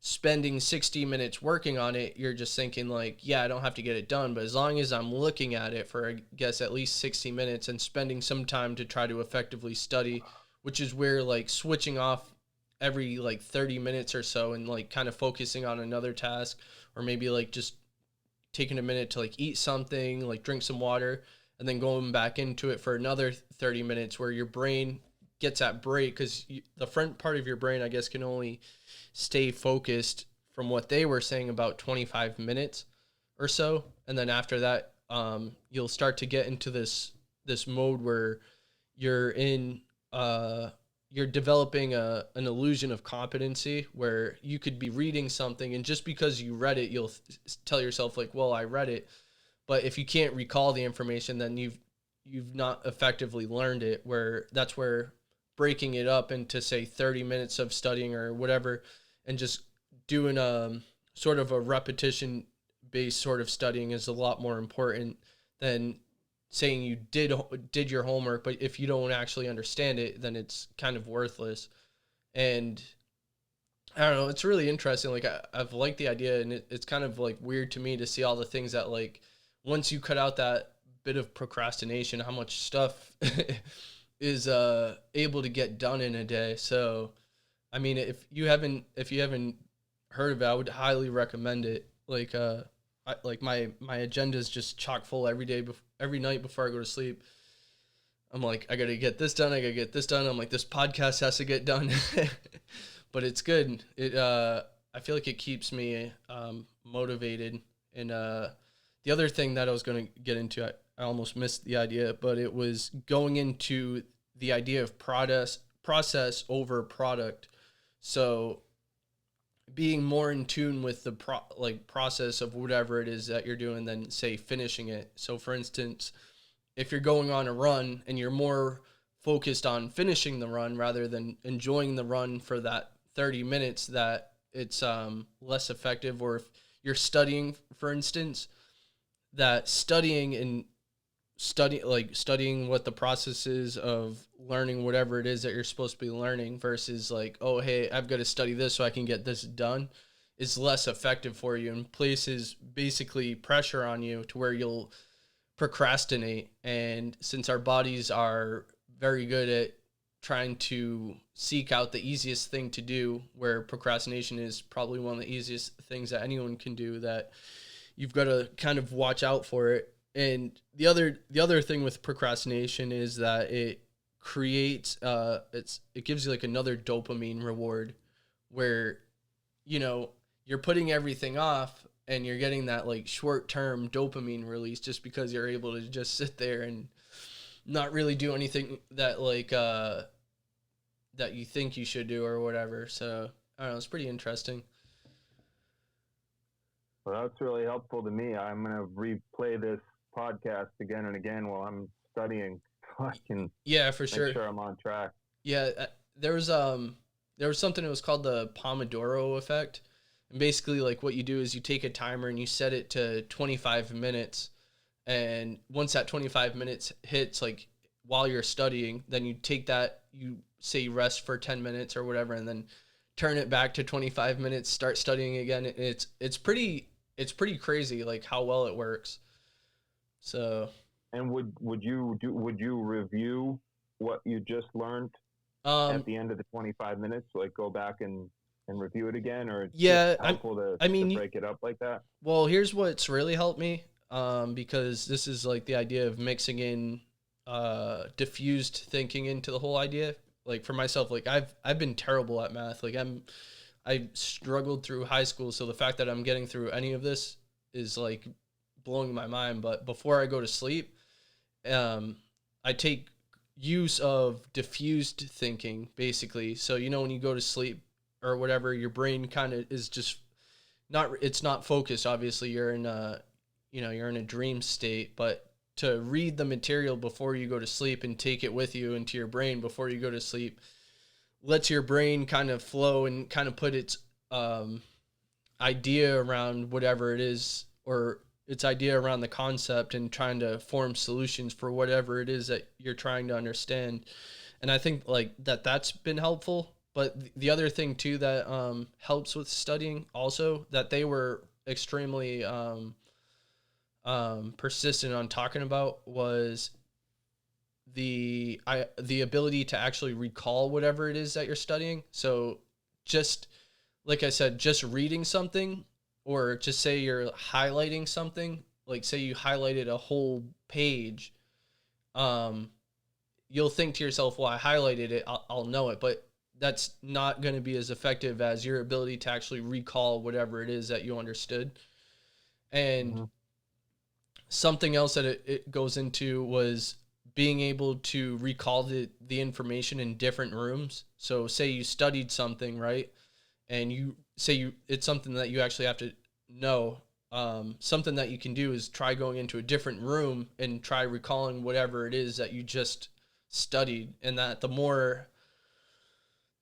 spending 60 minutes working on it. You're just thinking like, yeah, I don't have to get it done, but as long as I'm looking at it for, I guess, at least 60 minutes and spending some time to try to effectively study, which is where like switching off every like 30 minutes or so and like kind of focusing on another task, or maybe like just taking a minute to like eat something, like drink some water, and then going back into it for another 30 minutes where your brain gets that break, because the front part of your brain, I guess, can only stay focused, from what they were saying, about 25 minutes or so. And then after that, you'll start to get into this mode where you're in you're developing an illusion of competency, where you could be reading something, and just because you read it, you'll tell yourself like, well, I read it. But if you can't recall the information, then you've not effectively learned it. Where that's where breaking it up into, say, 30 minutes of studying or whatever, and just doing sort of a repetition based sort of studying is a lot more important than saying you did your homework, but if you don't actually understand it, then it's kind of worthless. And I don't know, it's really interesting. Like I've liked the idea, and it's kind of like weird to me to see all the things that, like, once you cut out that bit of procrastination, how much stuff is able to get done in a day. So I mean, if you haven't heard of it, I would highly recommend it. Like my agenda is just chock full every day, every night before I go to sleep. I'm like, I gotta get this done. I gotta get this done. I'm like, this podcast has to get done, but it's good. I feel like it keeps me motivated. And the other thing that I was going to get into, I almost missed the idea, but it was going into the idea of process over product. So being more in tune with the process of whatever it is that you're doing than, say, finishing it. So for instance, if you're going on a run and you're more focused on finishing the run rather than enjoying the run for that 30 minutes, that it's less effective. Or if you're studying, for instance, that studying what the process is of learning whatever it is that you're supposed to be learning, versus like, oh, hey, I've got to study this so I can get this done, is less effective for you and places basically pressure on you to where you'll procrastinate. And since our bodies are very good at trying to seek out the easiest thing to do, where procrastination is probably one of the easiest things that anyone can do, that you've got to kind of watch out for it. And the other thing with procrastination is that it creates it gives you like another dopamine reward, where you're putting everything off and you're getting that like short-term dopamine release just because you're able to just sit there and not really do anything that like that you think you should do or whatever. So I don't know, it's pretty interesting. Well, that's really helpful to me. I'm going to replay this podcast again and again while I'm studying, so I can for sure make sure I'm on track. There was something that was called the Pomodoro Effect, and basically like what you do is you take a timer and you set it to 25 minutes, and once that 25 minutes hits, like while you're studying, then you take that, you say you rest for 10 minutes or whatever, and then turn it back to 25 minutes, start studying again. It's pretty crazy like how well it works. So, and would you review what you just learned at Um, the end of the 25 minutes, like go back and review it again, or it's just yeah, helpful I to mean, break it up like that? well, here's what's really helped me, because this is like the idea of mixing in diffused thinking into the whole idea. Like for myself, like I've been terrible at math. Like I struggled through high school, so the fact that I'm getting through any of this is like blowing my mind. But before I go to sleep, um, I take use of diffused thinking basically. So when you go to sleep or whatever, your brain kind of is just not, it's not focused. Obviously, you're in a you're in a dream state, but to read the material before you go to sleep and take it with you into your brain before you go to sleep lets your brain kind of flow and kind of put its um, idea around whatever it is, or its idea around the concept, and trying to form solutions for whatever it is that you're trying to understand. And I think like that's been helpful. But the other thing too that helps with studying also, that they were extremely persistent on talking about, was the ability to actually recall whatever it is that you're studying. So just like I said, just reading something, or just say you're highlighting something, like say you highlighted a whole page, um, you'll think to yourself, well, I highlighted it, I'll know it. But that's not going to be as effective as your ability to actually recall whatever it is that you understood. And Mm-hmm. something else that it goes into was being able to recall the information in different rooms. So say you studied something, right? And you say it's something that you actually have to know. Something that you can do is try going into a different room and try recalling whatever it is that you just studied. And that the more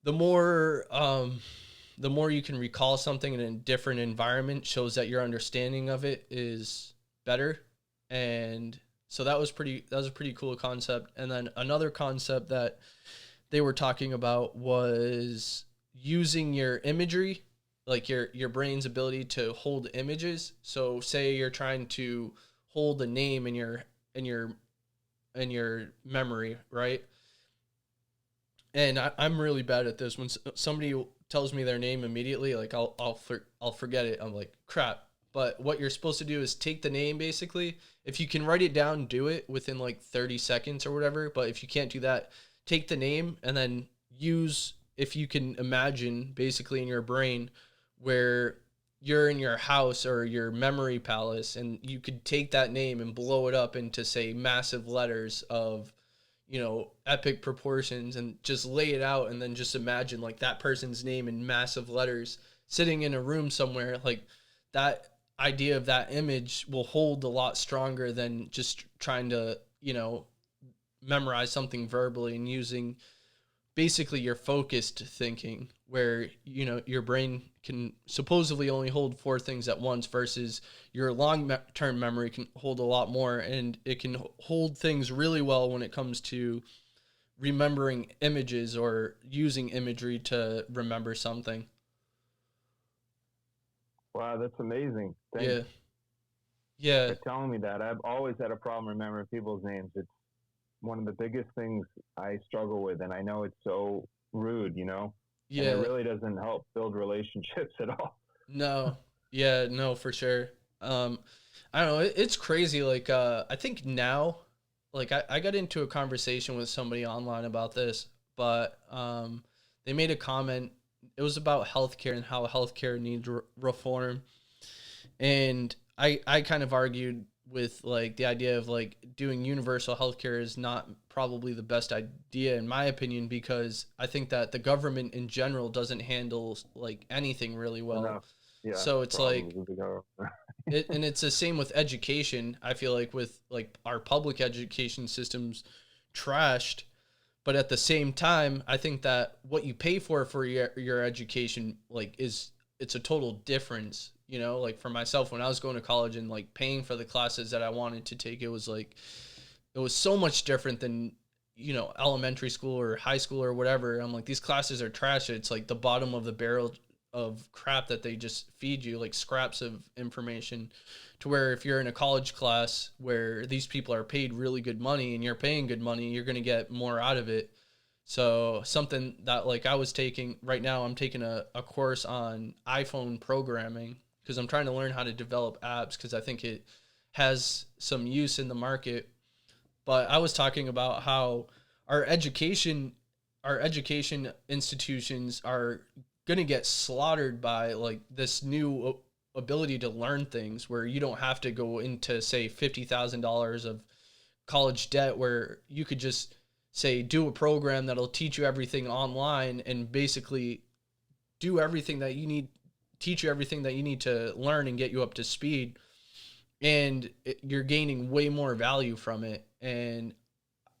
the more you can recall something in a different environment shows that your understanding of it is better. And so that was a pretty cool concept. And then another concept that they were talking about was using your imagery, like your brain's ability to hold images. So say you're trying to hold a name in your in your memory, right? And I'm really bad at this. When somebody tells me their name immediately, like I'll forget it. I'm like, crap. But what you're supposed to do is take the name basically. If you can write it down, do it within like 30 seconds or whatever. But if you can't do that, take the name and then use, if you can imagine basically in your brain where you're in your house or your memory palace, and you could take that name and blow it up into say massive letters of epic proportions, and just lay it out, and then just imagine like that person's name in massive letters sitting in a room somewhere. Like that idea of that image will hold a lot stronger than just trying to memorize something verbally, and using basically your focused thinking, where your brain can supposedly only hold four things at once, versus your long-term memory can hold a lot more, and it can hold things really well when it comes to remembering images or using imagery to remember something. Wow, that's amazing. Thanks Yeah. Yeah. for telling me that. I've always had a problem remembering people's names. It's one of the biggest things I struggle with, and I know it's so rude, and it Yeah. really doesn't help build relationships at all. No. Yeah, no, for sure. Um, I don't know. It's crazy. Like, I think now, like, I got into a conversation with somebody online about this, but they made a comment. It was about healthcare and how healthcare needs reform. And I kind of argued with like the idea of like doing universal healthcare is not probably the best idea in my opinion, because I think that the government in general doesn't handle like anything really well. Enough. Yeah, So it's like probably go. and it's the same with education. I feel like with like our public education systems trashed, but at the same time, I think that what you pay for your education like is, it's a total difference. Like for myself, when I was going to college and like paying for the classes that I wanted to take, it was like it was so much different than elementary school or high school or whatever. I'm like, these classes are trash. It's like the bottom of the barrel of crap that they just feed you, like scraps of information. To where if you're in a college class where these people are paid really good money and you're paying good money, you're going to get more out of it. So something that like I was taking right now, I'm taking a course on iPhone programming because I'm trying to learn how to develop apps because I think it has some use in the market. But I was talking about how our education our education institutions are going to get slaughtered by like this new ability to learn things where you don't have to go into say $50,000 of college debt where you could just say do a program that'll teach you everything online and basically do everything that you need teach you everything that you need to learn and get you up to speed and you're gaining way more value from it. And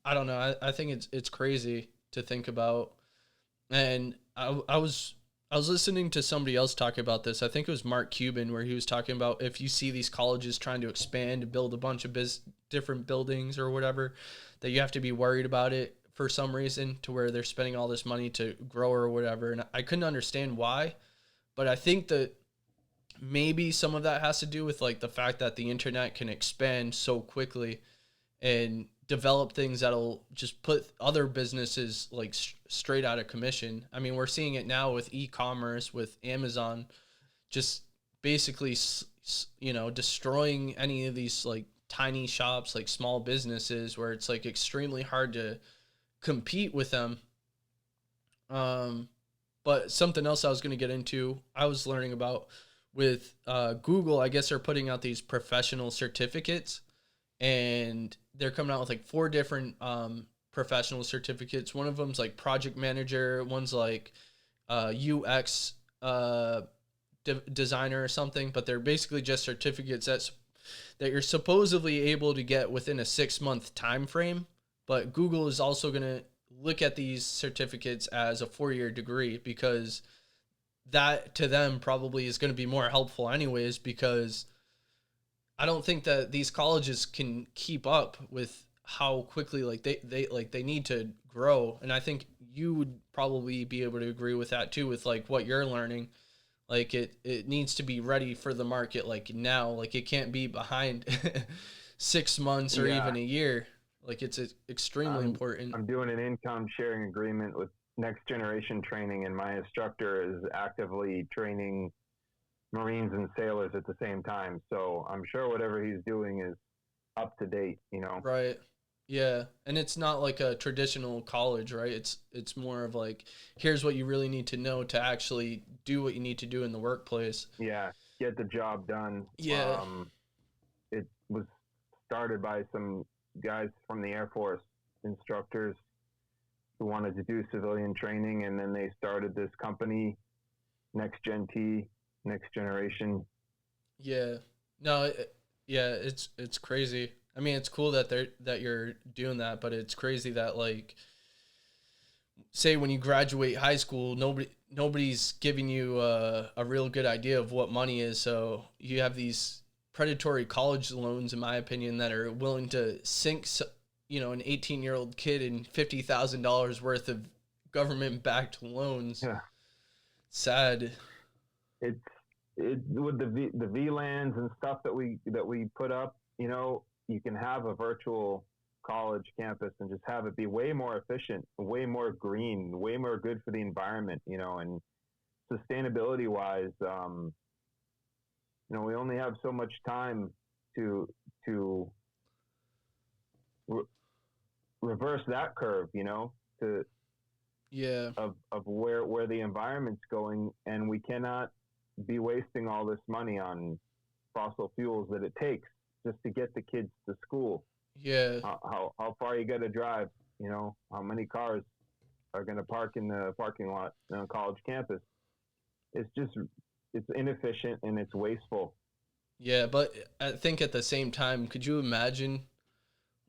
I don't know, I think it's crazy to think about. And I was listening to somebody else talk about this. I think it was Mark Cuban, where he was talking about if you see these colleges trying to expand and build a bunch of different buildings or whatever, that you have to be worried about it for some reason to where they're spending all this money to grow or whatever. And I couldn't understand why, but I think that maybe some of that has to do with like the fact that the internet can expand so quickly and develop things that'll just put other businesses like straight out of commission. I mean, we're seeing it now with e-commerce, with Amazon, just basically, destroying any of these like tiny shops, like small businesses where it's like extremely hard to compete with them. But something else I was going to get into, I was learning about with Google, I guess they're putting out these professional certificates and they're coming out with like four different professional certificates. One of them's like project manager. One's like UX designer or something, but they're basically just certificates that you're supposedly able to get within a 6-month time frame. But Google is also going to look at these certificates as a 4-year degree because that to them probably is going to be more helpful anyways, because I don't think that these colleges can keep up with how quickly like they need to grow. And I think you would probably be able to agree with that too, with like what you're learning. Like it needs to be ready for the market like now. Like it can't be behind 6 months or even a year. Like it's extremely important. I'm doing an income sharing agreement with Next Generation Training, and my instructor is actively training Marines and sailors at the same time. So I'm sure whatever he's doing is up to date, Right. Yeah. And it's not like a traditional college, right? It's more of like, here's what you really need to know to actually do what you need to do in the workplace. Yeah. Get the job done. Yeah. It was started by some guys from the Air Force, instructors who wanted to do civilian training, and then they started this company, Next Generation. Yeah. No, it's crazy. I mean, it's cool that you're doing that, but it's crazy that like say when you graduate high school, nobody's giving you a real good idea of what money is. So you have these predatory college loans, in my opinion, that are willing to sink, an 18-year-old kid in $50,000 worth of government-backed loans. Yeah. Sad. It's with the VLANs and stuff that we put up. You can have a virtual college campus and just have it be way more efficient, way more green, way more good for the environment. And sustainability wise, we only have so much time to reverse that curve, of where the environment's going, and we cannot be wasting all this money on fossil fuels that it takes just to get the kids to school. Yeah. How far you got to drive, how many cars are going to park in the parking lot on a college campus. It's inefficient and it's wasteful. Yeah, but I think at the same time, could you imagine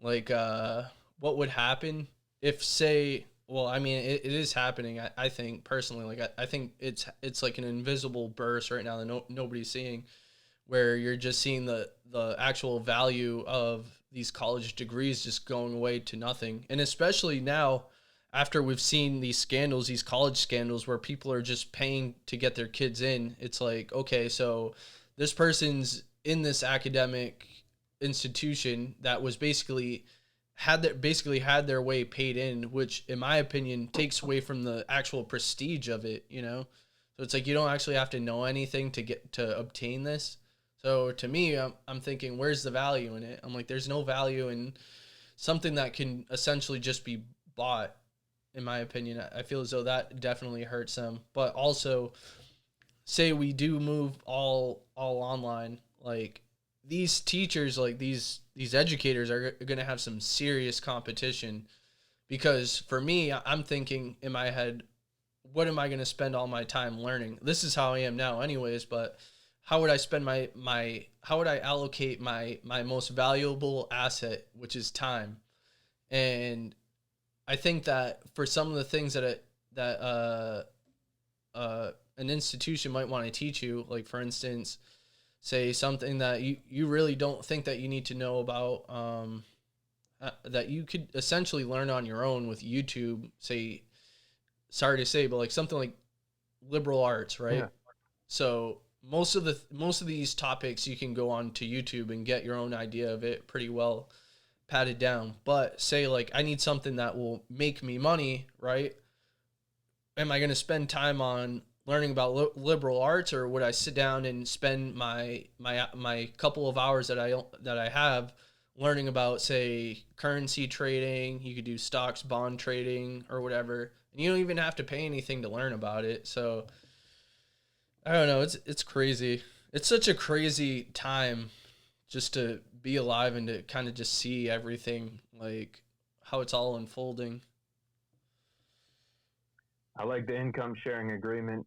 like what would happen if say, well, I mean, it is happening. I think personally, like I think it's like an invisible burst right now that nobody's seeing, where you're just seeing the actual value of these college degrees just going away to nothing. And especially now, after we've seen these scandals, these college scandals where people are just paying to get their kids in, it's like, okay, so this person's in this academic institution that was basically basically had their way paid in, which in my opinion takes away from the actual prestige of it, you know? So it's like you don't actually have to know anything to obtain this. So to me, I'm thinking, where's the value in it? I'm like, there's no value in something that can essentially just be bought. In my opinion, I feel as though that definitely hurts them. But also, say we do move all online, like these teachers, like these educators are going to have some serious competition, because for me, I'm thinking in my head, what am I going to spend all my time learning? This is how I am now anyways, but how would I spend how would I allocate my most valuable asset, which is time? And I think that for some of the things that an institution might want to teach you, like for instance, say something that you really don't think that you need to know about, that you could essentially learn on your own with YouTube, say, sorry to say, but like something like liberal arts, right? Yeah. So most of these topics you can go on to YouTube and get your own idea of it pretty well patted down. But say like I need something that will make me money, right? Am I going to spend time on learning about liberal arts, or would I sit down and spend my couple of hours that I have learning about, say, currency trading? You could do stocks, bond trading, or whatever, and you don't even have to pay anything to learn about it. So I don't know. It's crazy. It's such a crazy time just to be alive and to kind of just see everything, like how it's all unfolding. I like the income sharing agreement,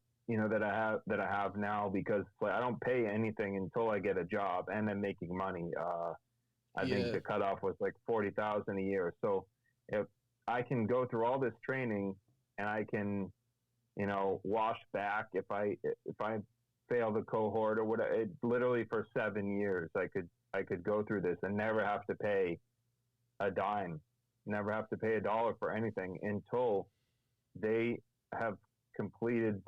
that I have now, because like, I don't pay anything until I get a job and I'm making money. I think the cutoff was like 40,000 a year. So if I can go through all this training and I can, wash back if I fail the cohort or whatever, it literally for 7 years I could go through this and never have to pay a dime, never have to pay $1 for anything until they have completed,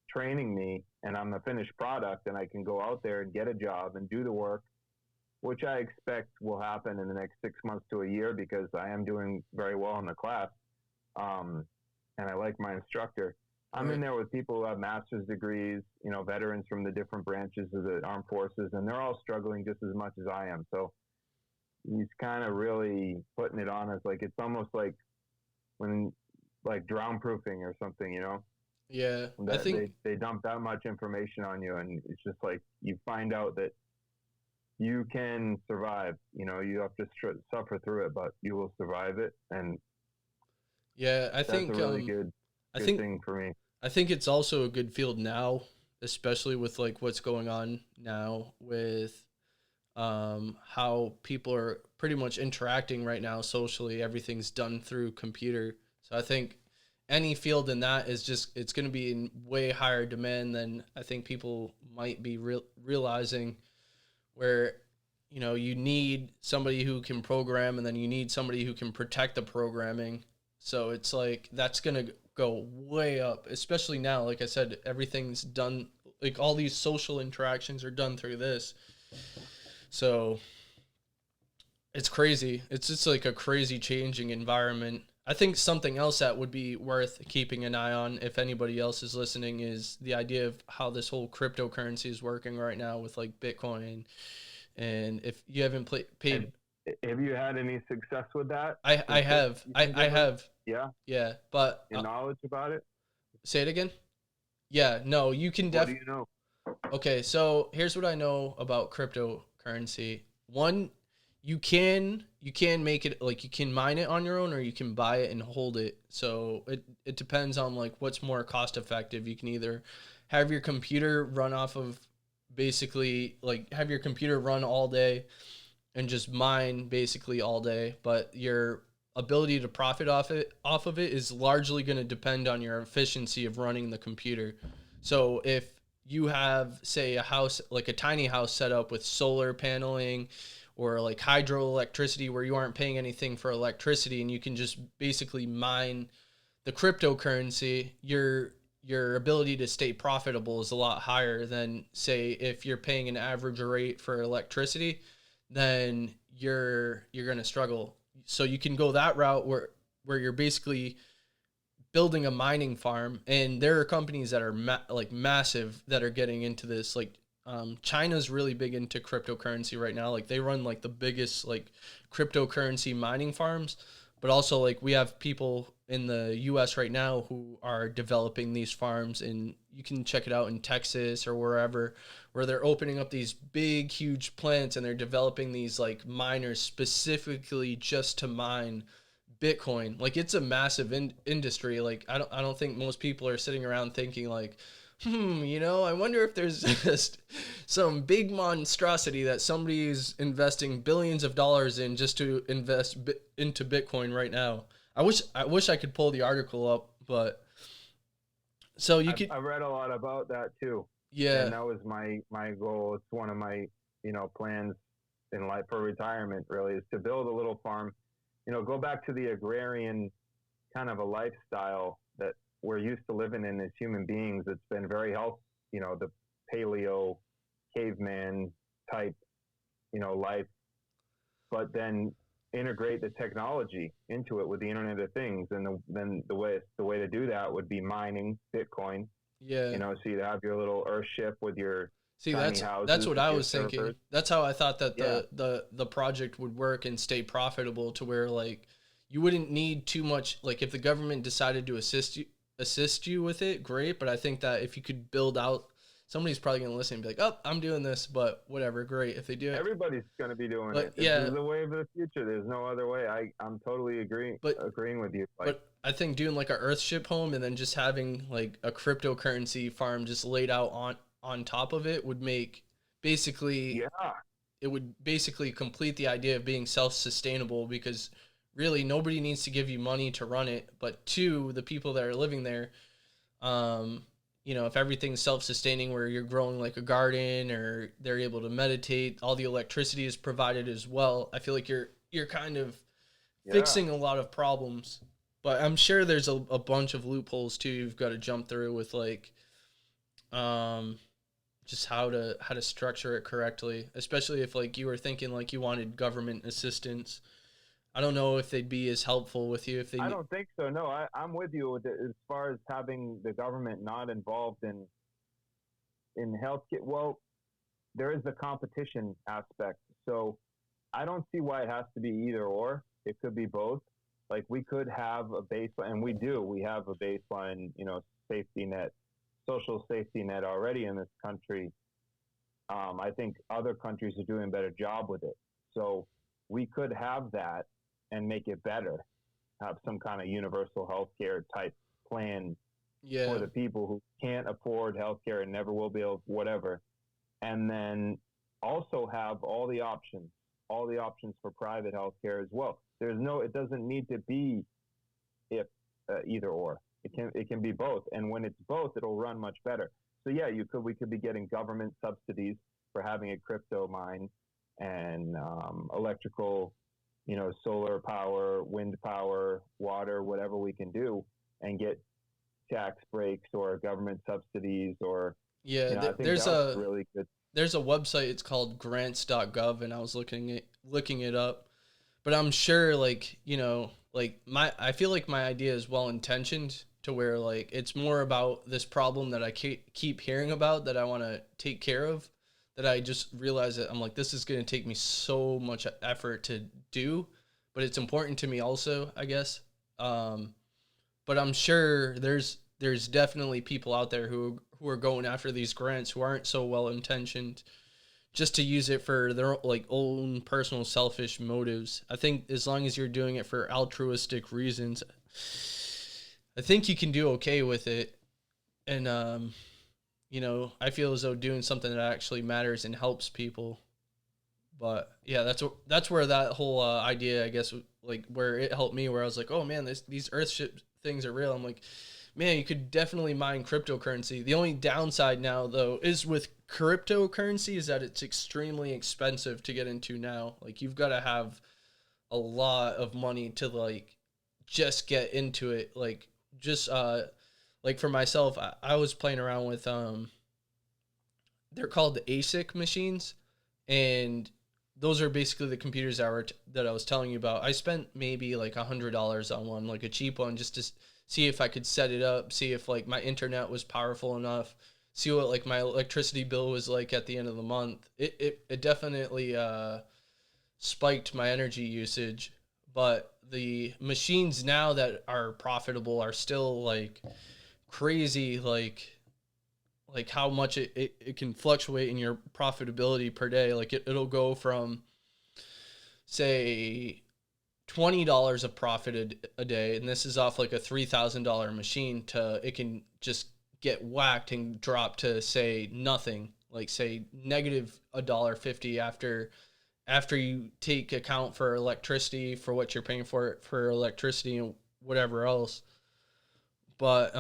training me and I'm a finished product and I can go out there and get a job and do the work, which I expect will happen in the next 6 months to a year, because I am doing very well in the class. And I like my instructor. I'm in there with people who have master's degrees, veterans from the different branches of the armed forces, and they're all struggling just as much as I am. So he's kind of really putting it on us. Like, it's almost like when, like, drown proofing or something, Yeah. I think they dump that much information on you, and it's just like you find out that you can survive. You have to suffer through it, but you will survive it. And yeah, I think that's a really good thing for me. I think it's also a good field now, especially with like what's going on now with how people are pretty much interacting right now socially. Everything's done through computer. So I think any field in that is it's going to be in way higher demand than I think people might be realizing, where, you need somebody who can program, and then you need somebody who can protect the programming. So it's like that's going to go way up, especially now. Like I said, everything's done, like all these social interactions are done through this. So it's crazy. It's just like a crazy changing environment. I think something else that would be worth keeping an eye on, if anybody else is listening, is the idea of how this whole cryptocurrency is working right now with like Bitcoin. And if you haven't paid, have you had any success with that? I have. I have. Yeah. Yeah, but your knowledge about it. Say it again. Yeah, no, you can What do you know? Okay, so here's what I know about cryptocurrency. One, you can make it, like, you can mine it on your own, or you can buy it and hold it. So it depends on like what's more cost effective. You can either have your computer run off of, basically like have your computer run all day and just mine basically all day, but your ability to profit off of it is largely going to depend on your efficiency of running the computer. So if you have, say, a house, like a tiny house set up with solar paneling or like hydroelectricity, where you aren't paying anything for electricity, and you can just basically mine the cryptocurrency, your ability to stay profitable is a lot higher than, say, if you're paying an average rate for electricity. Then you're going to struggle. So you can go that route where you're basically building a mining farm, and there are companies that are like massive that are getting into this. Like China's really big into cryptocurrency right now. Like they run like the biggest like cryptocurrency mining farms, but also like we have people in the US right now who are developing these farms, and you can check it out in Texas or wherever, where they're opening up these big huge plants and they're developing these like miners specifically just to mine Bitcoin. Like it's a massive industry. Like I don't think most people are sitting around thinking like, I wonder if there's just some big monstrosity that somebody is investing billions of dollars in just to invest into Bitcoin right now. I wish I could pull the article up, but so you could. I read a lot about that too. Yeah. And that was my goal. It's one of my, plans in life for retirement, really, is to build a little farm. Go back to the agrarian kind of a lifestyle that we're used to living in as human beings. It's been very healthy, the paleo caveman type, life, but then integrate the technology into it with the Internet of Things. And then the way to do that would be mining Bitcoin. Yeah. So you'd have your little Earthship with your that's what I was thinking. That's how I thought that the project would work and stay profitable, to where like you wouldn't need too much. Like if the government decided to assist you with it, great. But I think that if you could build out, somebody's probably going to listen and be like, oh, I'm doing this, but whatever, great. If they do it, everybody's going to be doing it. Yeah, this is the way of the future. There's no other way. I'm totally agreeing with you. But I think doing like a Earthship home and then just having like a cryptocurrency farm just laid out on top of it would make basically, it would basically complete the idea of being self-sustainable, because really nobody needs to give you money to run it, but two, the people that are living there, if everything's self-sustaining, where you're growing like a garden or they're able to meditate, all the electricity is provided as well. I feel like you're kind of fixing a lot of problems, but I'm sure there's a bunch of loopholes too you've got to jump through with like just how to structure it correctly, especially if like you were thinking like you wanted government assistance. I don't know if they'd be as helpful with you if they. I don't think so. No, I'm with you with it, as far as having the government not involved in healthcare. Well, there is the competition aspect, so I don't see why it has to be either or. It could be both. Like we could have a baseline, and we do. We have a baseline, safety net, social safety net already in this country. I think other countries are doing a better job with it. So we could have that and make it better, have some kind of universal healthcare type plan for the people who can't afford healthcare and never will be able, whatever. And then also have all the options for private healthcare as well. It doesn't need to be either or. It can be both. And when it's both, it'll run much better. So yeah, we could be getting government subsidies for having a crypto mine and electrical, solar power, wind power, water, whatever we can do, and get tax breaks or government subsidies or. I think there's really good. There's a website. It's called grants.gov, and I was looking it up, but I'm sure I feel like my idea is well intentioned, to where like it's more about this problem that I keep hearing about that I want to take care of, that I just realize that I'm like, this is going to take me so much effort to do, but it's important to me also, I guess. But I'm sure there's definitely people out there who are going after these grants who aren't so well intentioned, just to use it for their like own personal selfish motives. I think as long as you're doing it for altruistic reasons, I think you can do okay with it. And I feel as though doing something that actually matters and helps people. But yeah, that's where that whole idea, I guess, like where it helped me, where I was like, oh man, these Earthship things are real. I'm like, man, you could definitely mine cryptocurrency. The only downside now, though, is with cryptocurrency is that it's extremely expensive to get into now. Like you've got to have a lot of money to like just get into it. Like just like for myself, I was playing around with they're called the ASIC machines, and those are basically the computers that I was telling you about. I spent maybe like $100 on one, like a cheap one, just to see if I could set it up, see if like my internet was powerful enough, see what like my electricity bill was like at the end of the month. It definitely spiked my energy usage, but the machines now that are profitable are still like crazy, like how much it can fluctuate in your profitability per day. Like it'll go from say $20 of profit a day, and this is off like a $3,000 machine, to it can just get whacked and drop to say nothing, like say negative $1.50 after you take account for electricity, for what you're paying for electricity and whatever else. But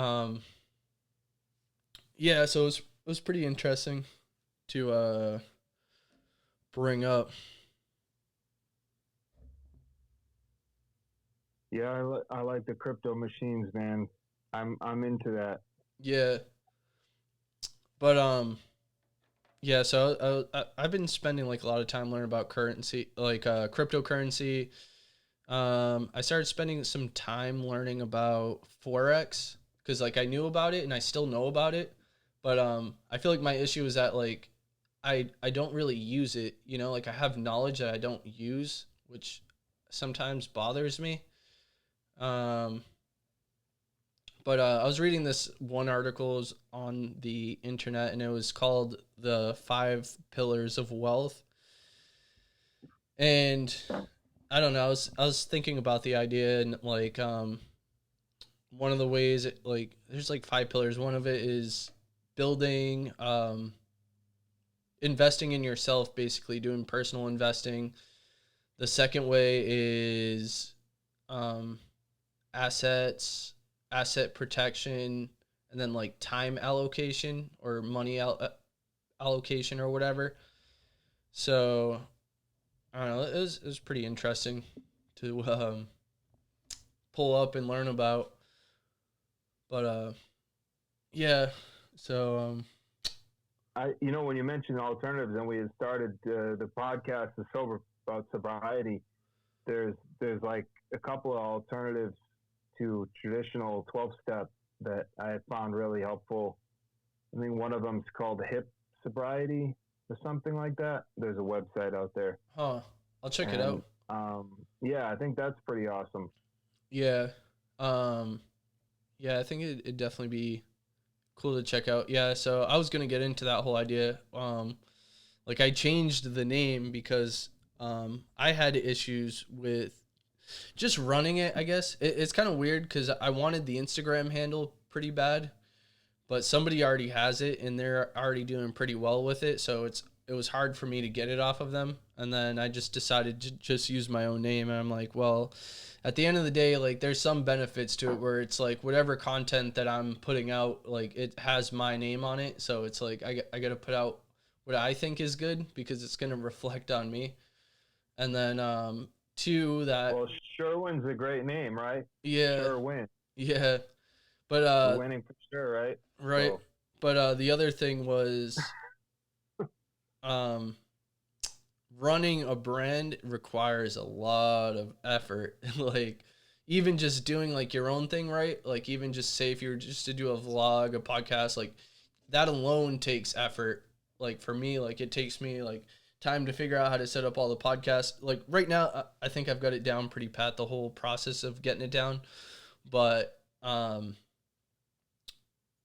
yeah, so it was pretty interesting to bring up. Yeah, I like the crypto machines, man. I'm into that. Yeah, but yeah, so I've been spending like a lot of time learning about currency, like cryptocurrency. I started spending some time learning about Forex, because like I knew about it and I still know about it, but I feel like my issue is that like I don't really use it, you know, like I have knowledge that I don't use, which sometimes bothers me. Um, but I was reading this one article on the internet, and it was called "The Five Pillars of Wealth." And I don't know, I was thinking about the idea, and like one of the ways like there's like five pillars. One of it is building, investing in yourself, basically doing personal investing. The second way is um, assets, asset protection, and then like time allocation or money allocation or whatever. So I don't know. It was pretty interesting to pull up and learn about. But yeah. So When you mentioned alternatives, and we had started the podcast, the sober about sobriety. There's like a couple of alternatives to traditional 12-step that I found really helpful. I think one of them is called hip sobriety or something like that. There's a website out there. huh. I'll check it out. Yeah, I think that's pretty awesome. Yeah. Um yeah, I think it'd definitely be cool to check out. Yeah, so I was gonna get into that whole idea. Like I changed the name because I had issues with just running it. I guess it's kind of weird because I wanted the Instagram handle pretty bad, but somebody already has it and they're already doing pretty well with it. So it was hard for me to get it off of them. And then I just decided to just use my own name. And I'm like, well, at the end of the day, like there's some benefits to it where it's like whatever content that I'm putting out, like it has my name on it. So it's like I got to put out what I think is good because it's going to reflect on me. And then two, that Well, Sherwin's a great name, right? yeah, Sherwin. yeah. But We're winning for sure, right? right. So. But the other thing was um running a brand requires a lot of effort. Like even just doing like your own thing, right? Like even just say if you were just to do a vlog, a podcast, like that alone takes effort. Like for me, like it takes me like time to figure out how to set up all the podcasts. Like right now, I think I've got it down pretty pat, the whole process of getting it down. But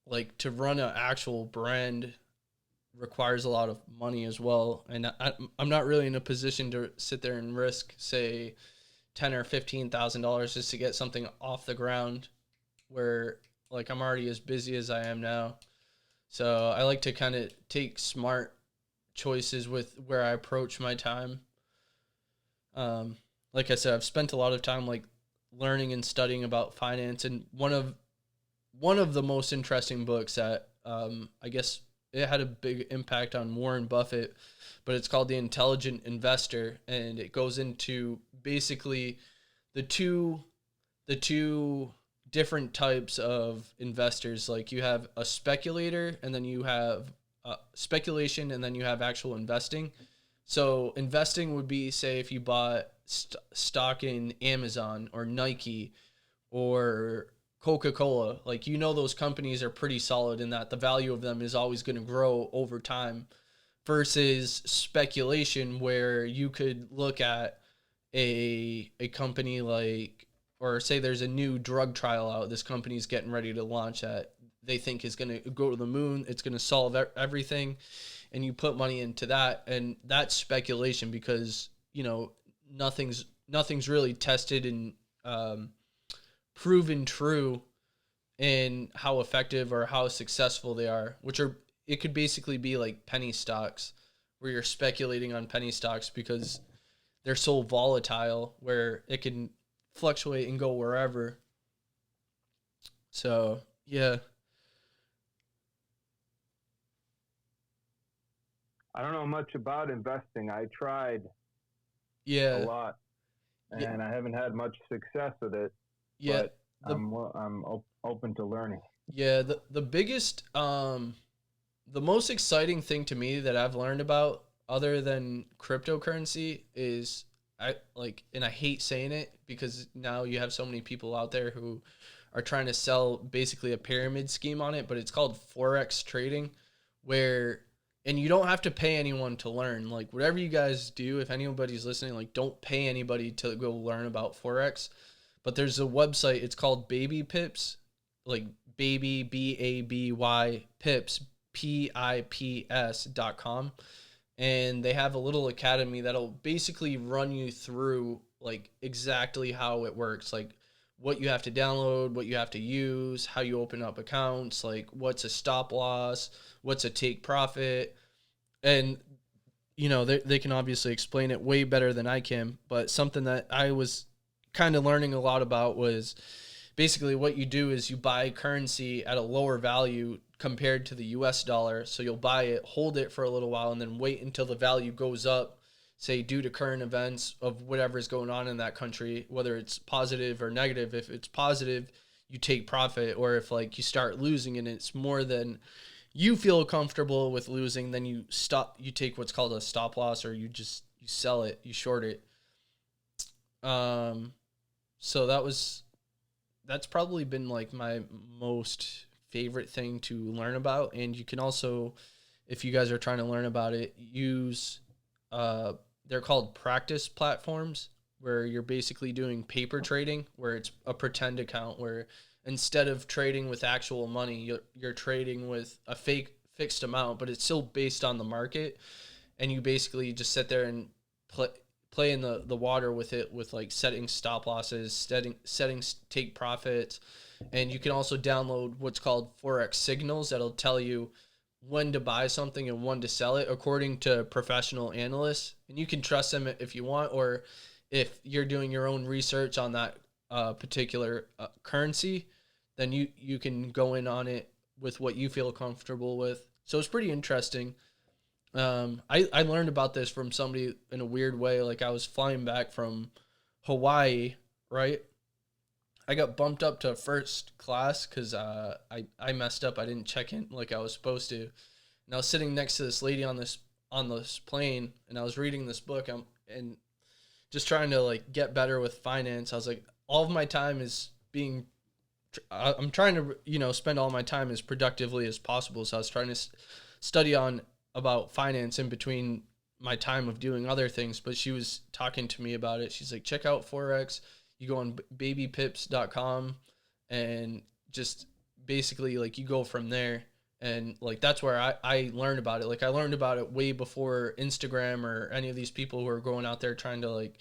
like to run an actual brand requires a lot of money as well, and I'm not really in a position to sit there and risk say $10,000 or $15,000 just to get something off the ground, where like I'm already as busy as I am now. So I like to kind of take smart choices with where I approach my time. Like I said, I've spent a lot of time like learning and studying about finance, and one of the most interesting books that I guess it had a big impact on Warren Buffett, but it's called The Intelligent Investor, and it goes into basically the two different types of investors. Like you have a speculator, and then you have speculation, and then you have actual investing. So investing would be, say, if you bought stock in Amazon or Nike or Coca-Cola, like, those companies are pretty solid in that the value of them is always going to grow over time, versus speculation where you could look at a company like, or say there's a new drug trial out, this company's getting ready to launch that they think is going to go to the moon, it's going to solve everything, and you put money into that, and that's speculation because nothing's really tested and proven true in how effective or how successful they are, which are, it could basically be like penny stocks, where you're speculating on penny stocks because they're so volatile where it can fluctuate and go wherever. So, yeah. I don't know much about investing. I tried Yeah. a lot, and I haven't had much success with it. Yeah. But I'm open to learning. Yeah. The biggest, the most exciting thing to me that I've learned about other than cryptocurrency is, and I hate saying it because now you have so many people out there who are trying to sell basically a pyramid scheme on it, but it's called Forex Trading, and you don't have to pay anyone to learn. Like, whatever you guys do, if anybody's listening, like, don't pay anybody to go learn about Forex. But there's a website, it's called Baby Pips, like baby, BABY Pips, PIPS.com. And they have a little academy that'll basically run you through like exactly how it works, like what you have to download, what you have to use, how you open up accounts, like what's a stop loss, what's a take profit. And they can obviously explain it way better than I can, but something that I was kind of learning a lot about was basically what you do is you buy currency at a lower value compared to the US dollar. So you'll buy it, hold it for a little while, and then wait until the value goes up, say due to current events of whatever is going on in that country, whether it's positive or negative. If it's positive, you take profit, or if like you start losing and it's more than you feel comfortable with losing, then you take what's called a stop loss, or you sell it, you short it. So that's probably been like my most favorite thing to learn about. And you can also, if you guys are trying to learn about it, use, they're called practice platforms, where you're basically doing paper trading, where it's a pretend account, where instead of trading with actual money, you're trading with a fake fixed amount, but it's still based on the market. And you basically just sit there and play in the water with it, with like setting stop losses, setting take profits. And you can also download what's called Forex signals that'll tell you when to buy something and when to sell it according to professional analysts. And you can trust them if you want, or if you're doing your own research on that particular currency, then you can go in on it with what you feel comfortable with. So it's pretty interesting. I learned about this from somebody in a weird way. Like, I was flying back from Hawaii, right? I got bumped up to first class because I messed up. I didn't check in like I was supposed to. And I was sitting next to this lady on this plane, and I was reading this book and just trying to like get better with finance. I was like, all of my time is I'm trying to spend all my time as productively as possible. So I was trying to study about finance in between my time of doing other things. But she was talking to me about it. She's like, check out Forex. You go on babypips.com and just basically like you go from there. And like, that's where I learned about it. Like, I learned about it way before Instagram or any of these people who are going out there trying to like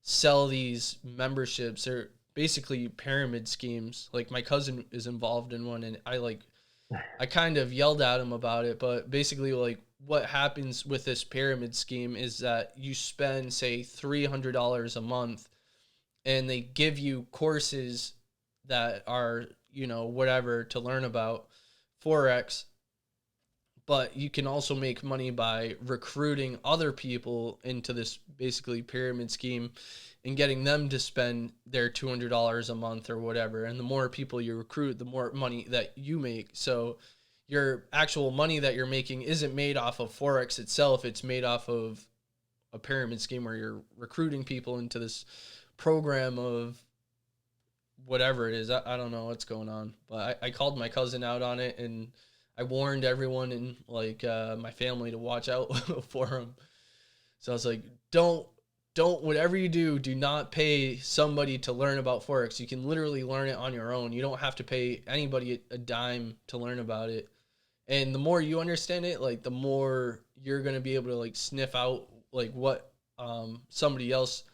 sell these memberships. They're basically pyramid schemes. Like, my cousin is involved in one, and I kind of yelled at him about it, but basically like what happens with this pyramid scheme is that you spend, say, $300 a month, and they give you courses that are, whatever, to learn about Forex. But you can also make money by recruiting other people into this basically pyramid scheme and getting them to spend their $200 a month or whatever. And the more people you recruit, the more money that you make. So your actual money that you're making isn't made off of Forex itself. It's made off of a pyramid scheme where you're recruiting people into this program of whatever it is. I don't know what's going on, but I called my cousin out on it, and I warned everyone in like my family to watch out for him. So I was like, don't whatever you do, do not pay somebody to learn about Forex. You can literally learn it on your own. You don't have to pay anybody a dime to learn about it. And the more you understand it, like the more you're going to be able to like sniff out like what somebody else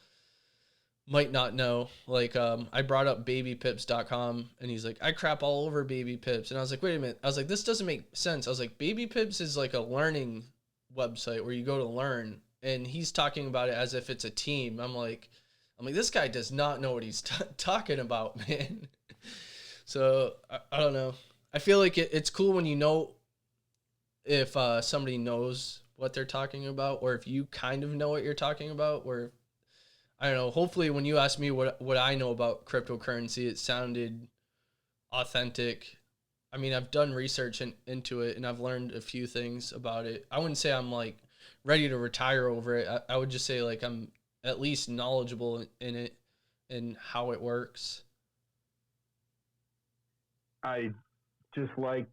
might not know. Like I brought up babypips.com, and he's like, I crap all over baby pips. And I was like, wait a minute. I was like, this doesn't make sense. I was like, baby pips is like a learning website where you go to learn, and he's talking about it as if it's a team. I'm like, this guy does not know what he's talking about, man. So I don't know. I feel like it's cool when you know if somebody knows what they're talking about, or if you kind of know what you're talking about, or I don't know. Hopefully, when you asked me what I know about cryptocurrency, it sounded authentic. I mean, I've done research into it, and I've learned a few things about it. I wouldn't say I'm like ready to retire over it. I would just say like I'm at least knowledgeable in it and how it works. I just like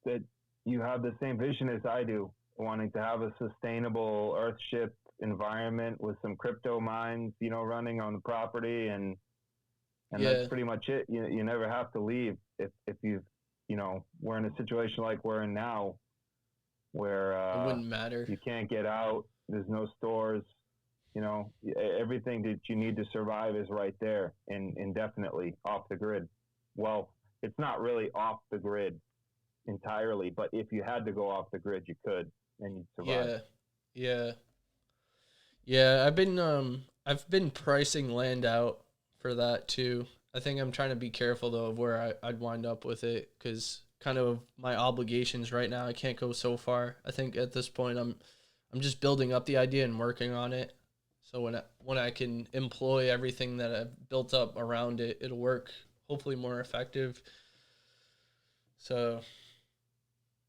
that you have the same vision as I do, wanting to have a sustainable Earthship environment with some crypto mines, running on the property, and that's pretty much it. You never have to leave if you've, we're in a situation like we're in now, where it wouldn't matter. You can't get out. There's no stores. Everything that you need to survive is right there, and indefinitely off the grid. Well, it's not really off the grid entirely, but if you had to go off the grid, you could, and you'd survive. Yeah. I've been pricing land out for that too. I think I'm trying to be careful though of where I'd wind up with it, because kind of my obligations right now, I can't go so far. I think at this point I'm just building up the idea and working on it. So when I can employ everything that I've built up around it, it'll work hopefully more effective. So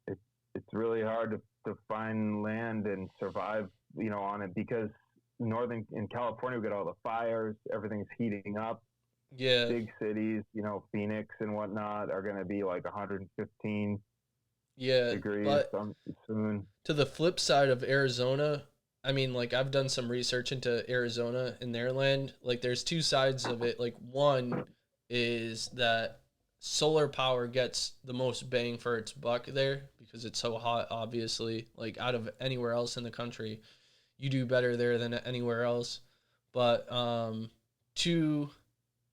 it's really hard to find land and survive, on it, because in California, we got all the fires, everything's heating up. Yeah. Big cities, Phoenix and whatnot are going to be like 115 degrees soon. To the flip side of Arizona, I mean, like I've done some research into Arizona and their land. Like there's two sides of it. Like one is that solar power gets the most bang for its buck there because it's so hot, obviously. Like out of anywhere else in the country, you do better there than anywhere else. But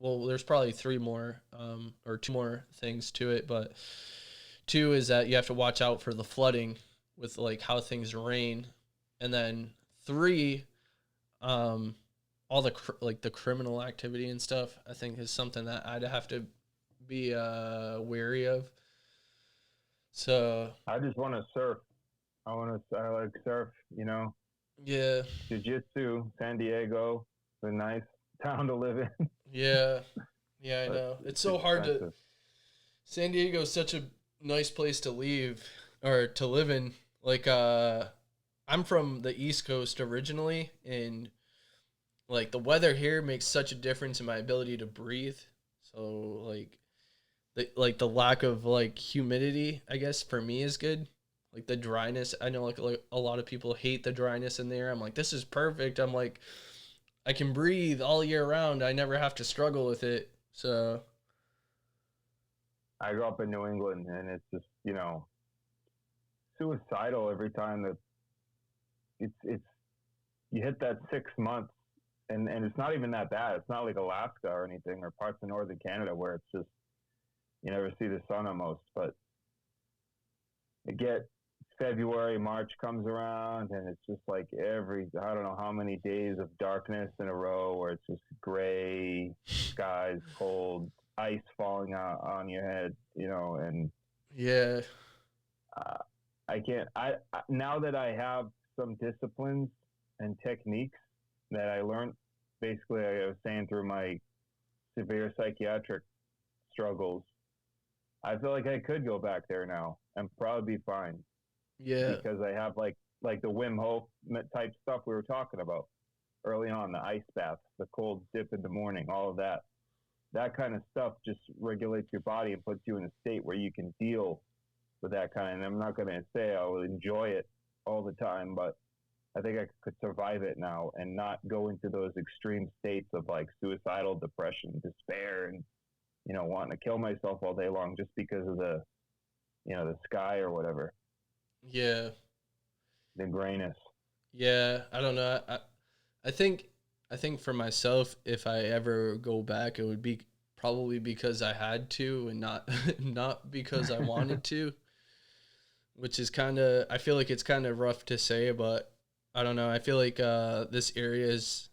there's probably three more or two more things to it, but two is that you have to watch out for the flooding with like how things rain, and then three, all the the criminal activity and stuff, I think is something that I'd have to be wary of. So I just want to surf. I like surf, Yeah. Jiu-jitsu, San Diego, it's a nice town to live in. Yeah, I know. It's so hard to. San Diego is such a nice place to live in. Like, I'm from the East Coast originally, and like the weather here makes such a difference in my ability to breathe. So the lack of like humidity, I guess for me is good. Like the dryness, I know like a lot of people hate the dryness in there. I'm like, this is perfect. I'm like, I can breathe all year round. I never have to struggle with it. So I grew up in New England, and it's just, suicidal every time that it's you hit that 6 months, and it's not even that bad. It's not like Alaska or anything, or parts of northern Canada where it's just you never see the sun almost. But February, March comes around, and it's just like I don't know how many days of darkness in a row where it's just gray skies, cold, ice falling out on your head, and yeah. I can't. Now that I have some disciplines and techniques that I learned, basically, I was saying through my severe psychiatric struggles, I feel like I could go back there now and probably be fine. Yeah. Because I have like like the Wim Hof type stuff we were talking about early on, the ice baths, the cold dip in the morning, all of that. That kind of stuff just regulates your body and puts you in a state where you can deal with that kind. And I'm not going to say I will enjoy it all the time, but I think I could survive it now and not go into those extreme states of like suicidal depression, despair, and, you know, wanting to kill myself all day long just because of the, you know, the sky or whatever. Yeah. The grayness. Yeah. I don't know. I think for myself, if I ever go back, it would be probably because I had to and not because I wanted to, which is I feel like it's kind of rough to say, but I don't know. I feel like this area is,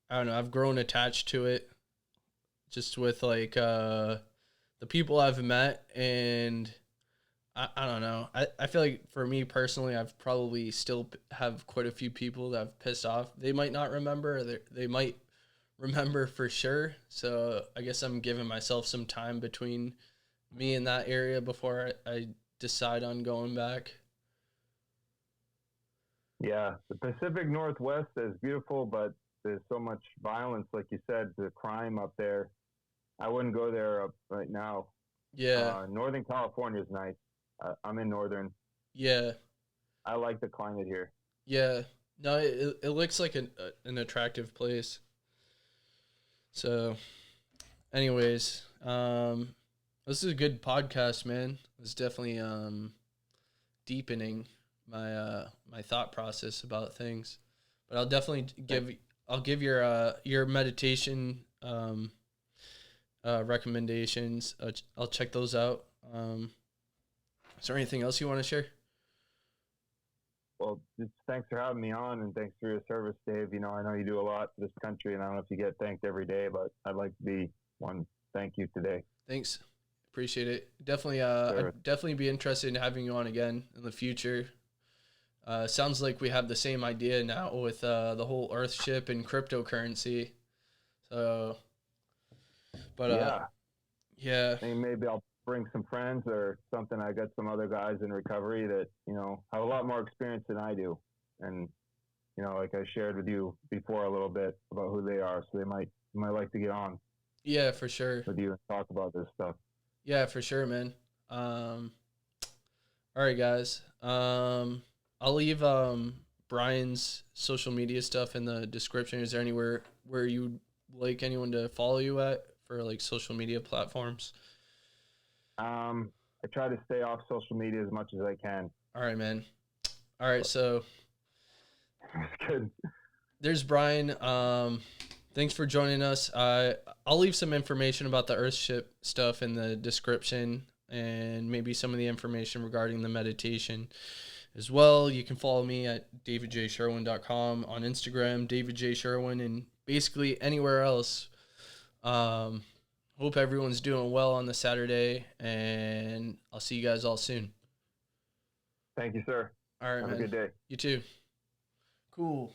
I don't know, I've grown attached to it just with like the people I've met, and I don't know. I feel like for me personally, I've probably still have quite a few people that I've pissed off. They might not remember, or they might remember for sure. So I guess I'm giving myself some time between me and that area before I decide on going back. Yeah, the Pacific Northwest is beautiful, but there's so much violence, like you said, the crime up there. I wouldn't go there right now. Yeah. Northern California is nice. I'm in Northern. Yeah. I like the climate here. Yeah. No, it looks like an attractive place. So, anyways, this is a good podcast, man. It's definitely deepening my thought process about things. But I'll definitely give your meditation recommendations. I'll check those out. Is there anything else you want to share? Well, just thanks for having me on, and thanks for your service, Dave. You know, I know you do a lot for this country, and I don't know if you get thanked every day, but I'd like to be one. Thank you today. Thanks. Appreciate it. Definitely, I'd definitely be interested in having you on again in the future. Sounds like we have the same idea now with the whole Earthship and cryptocurrency. So, but yeah. I think maybe I'll bring some friends or something. I got some other guys in recovery that, you know, have a lot more experience than I do. And, you know, like I shared with you before a little bit about who they are. So they might like to get on. Yeah, for sure. With you and talk about this stuff. Yeah, for sure, man. All right, guys. I'll leave Brian's social media stuff in the description. Is there anywhere where you'd like anyone to follow you at for like social media platforms? I try to stay off social media as much as I can. All right, man. All right, so that's good. There's Brian. Thanks for joining us. I'll leave some information about the Earthship stuff in the description, and maybe some of the information regarding the meditation as well. You can follow me at davidjsherwin.com, on Instagram, davidjsherwin, and basically anywhere else. Hope everyone's doing well on the Saturday, and I'll see you guys all soon. Thank you, sir. All right, Have man. a good day. You too. Cool.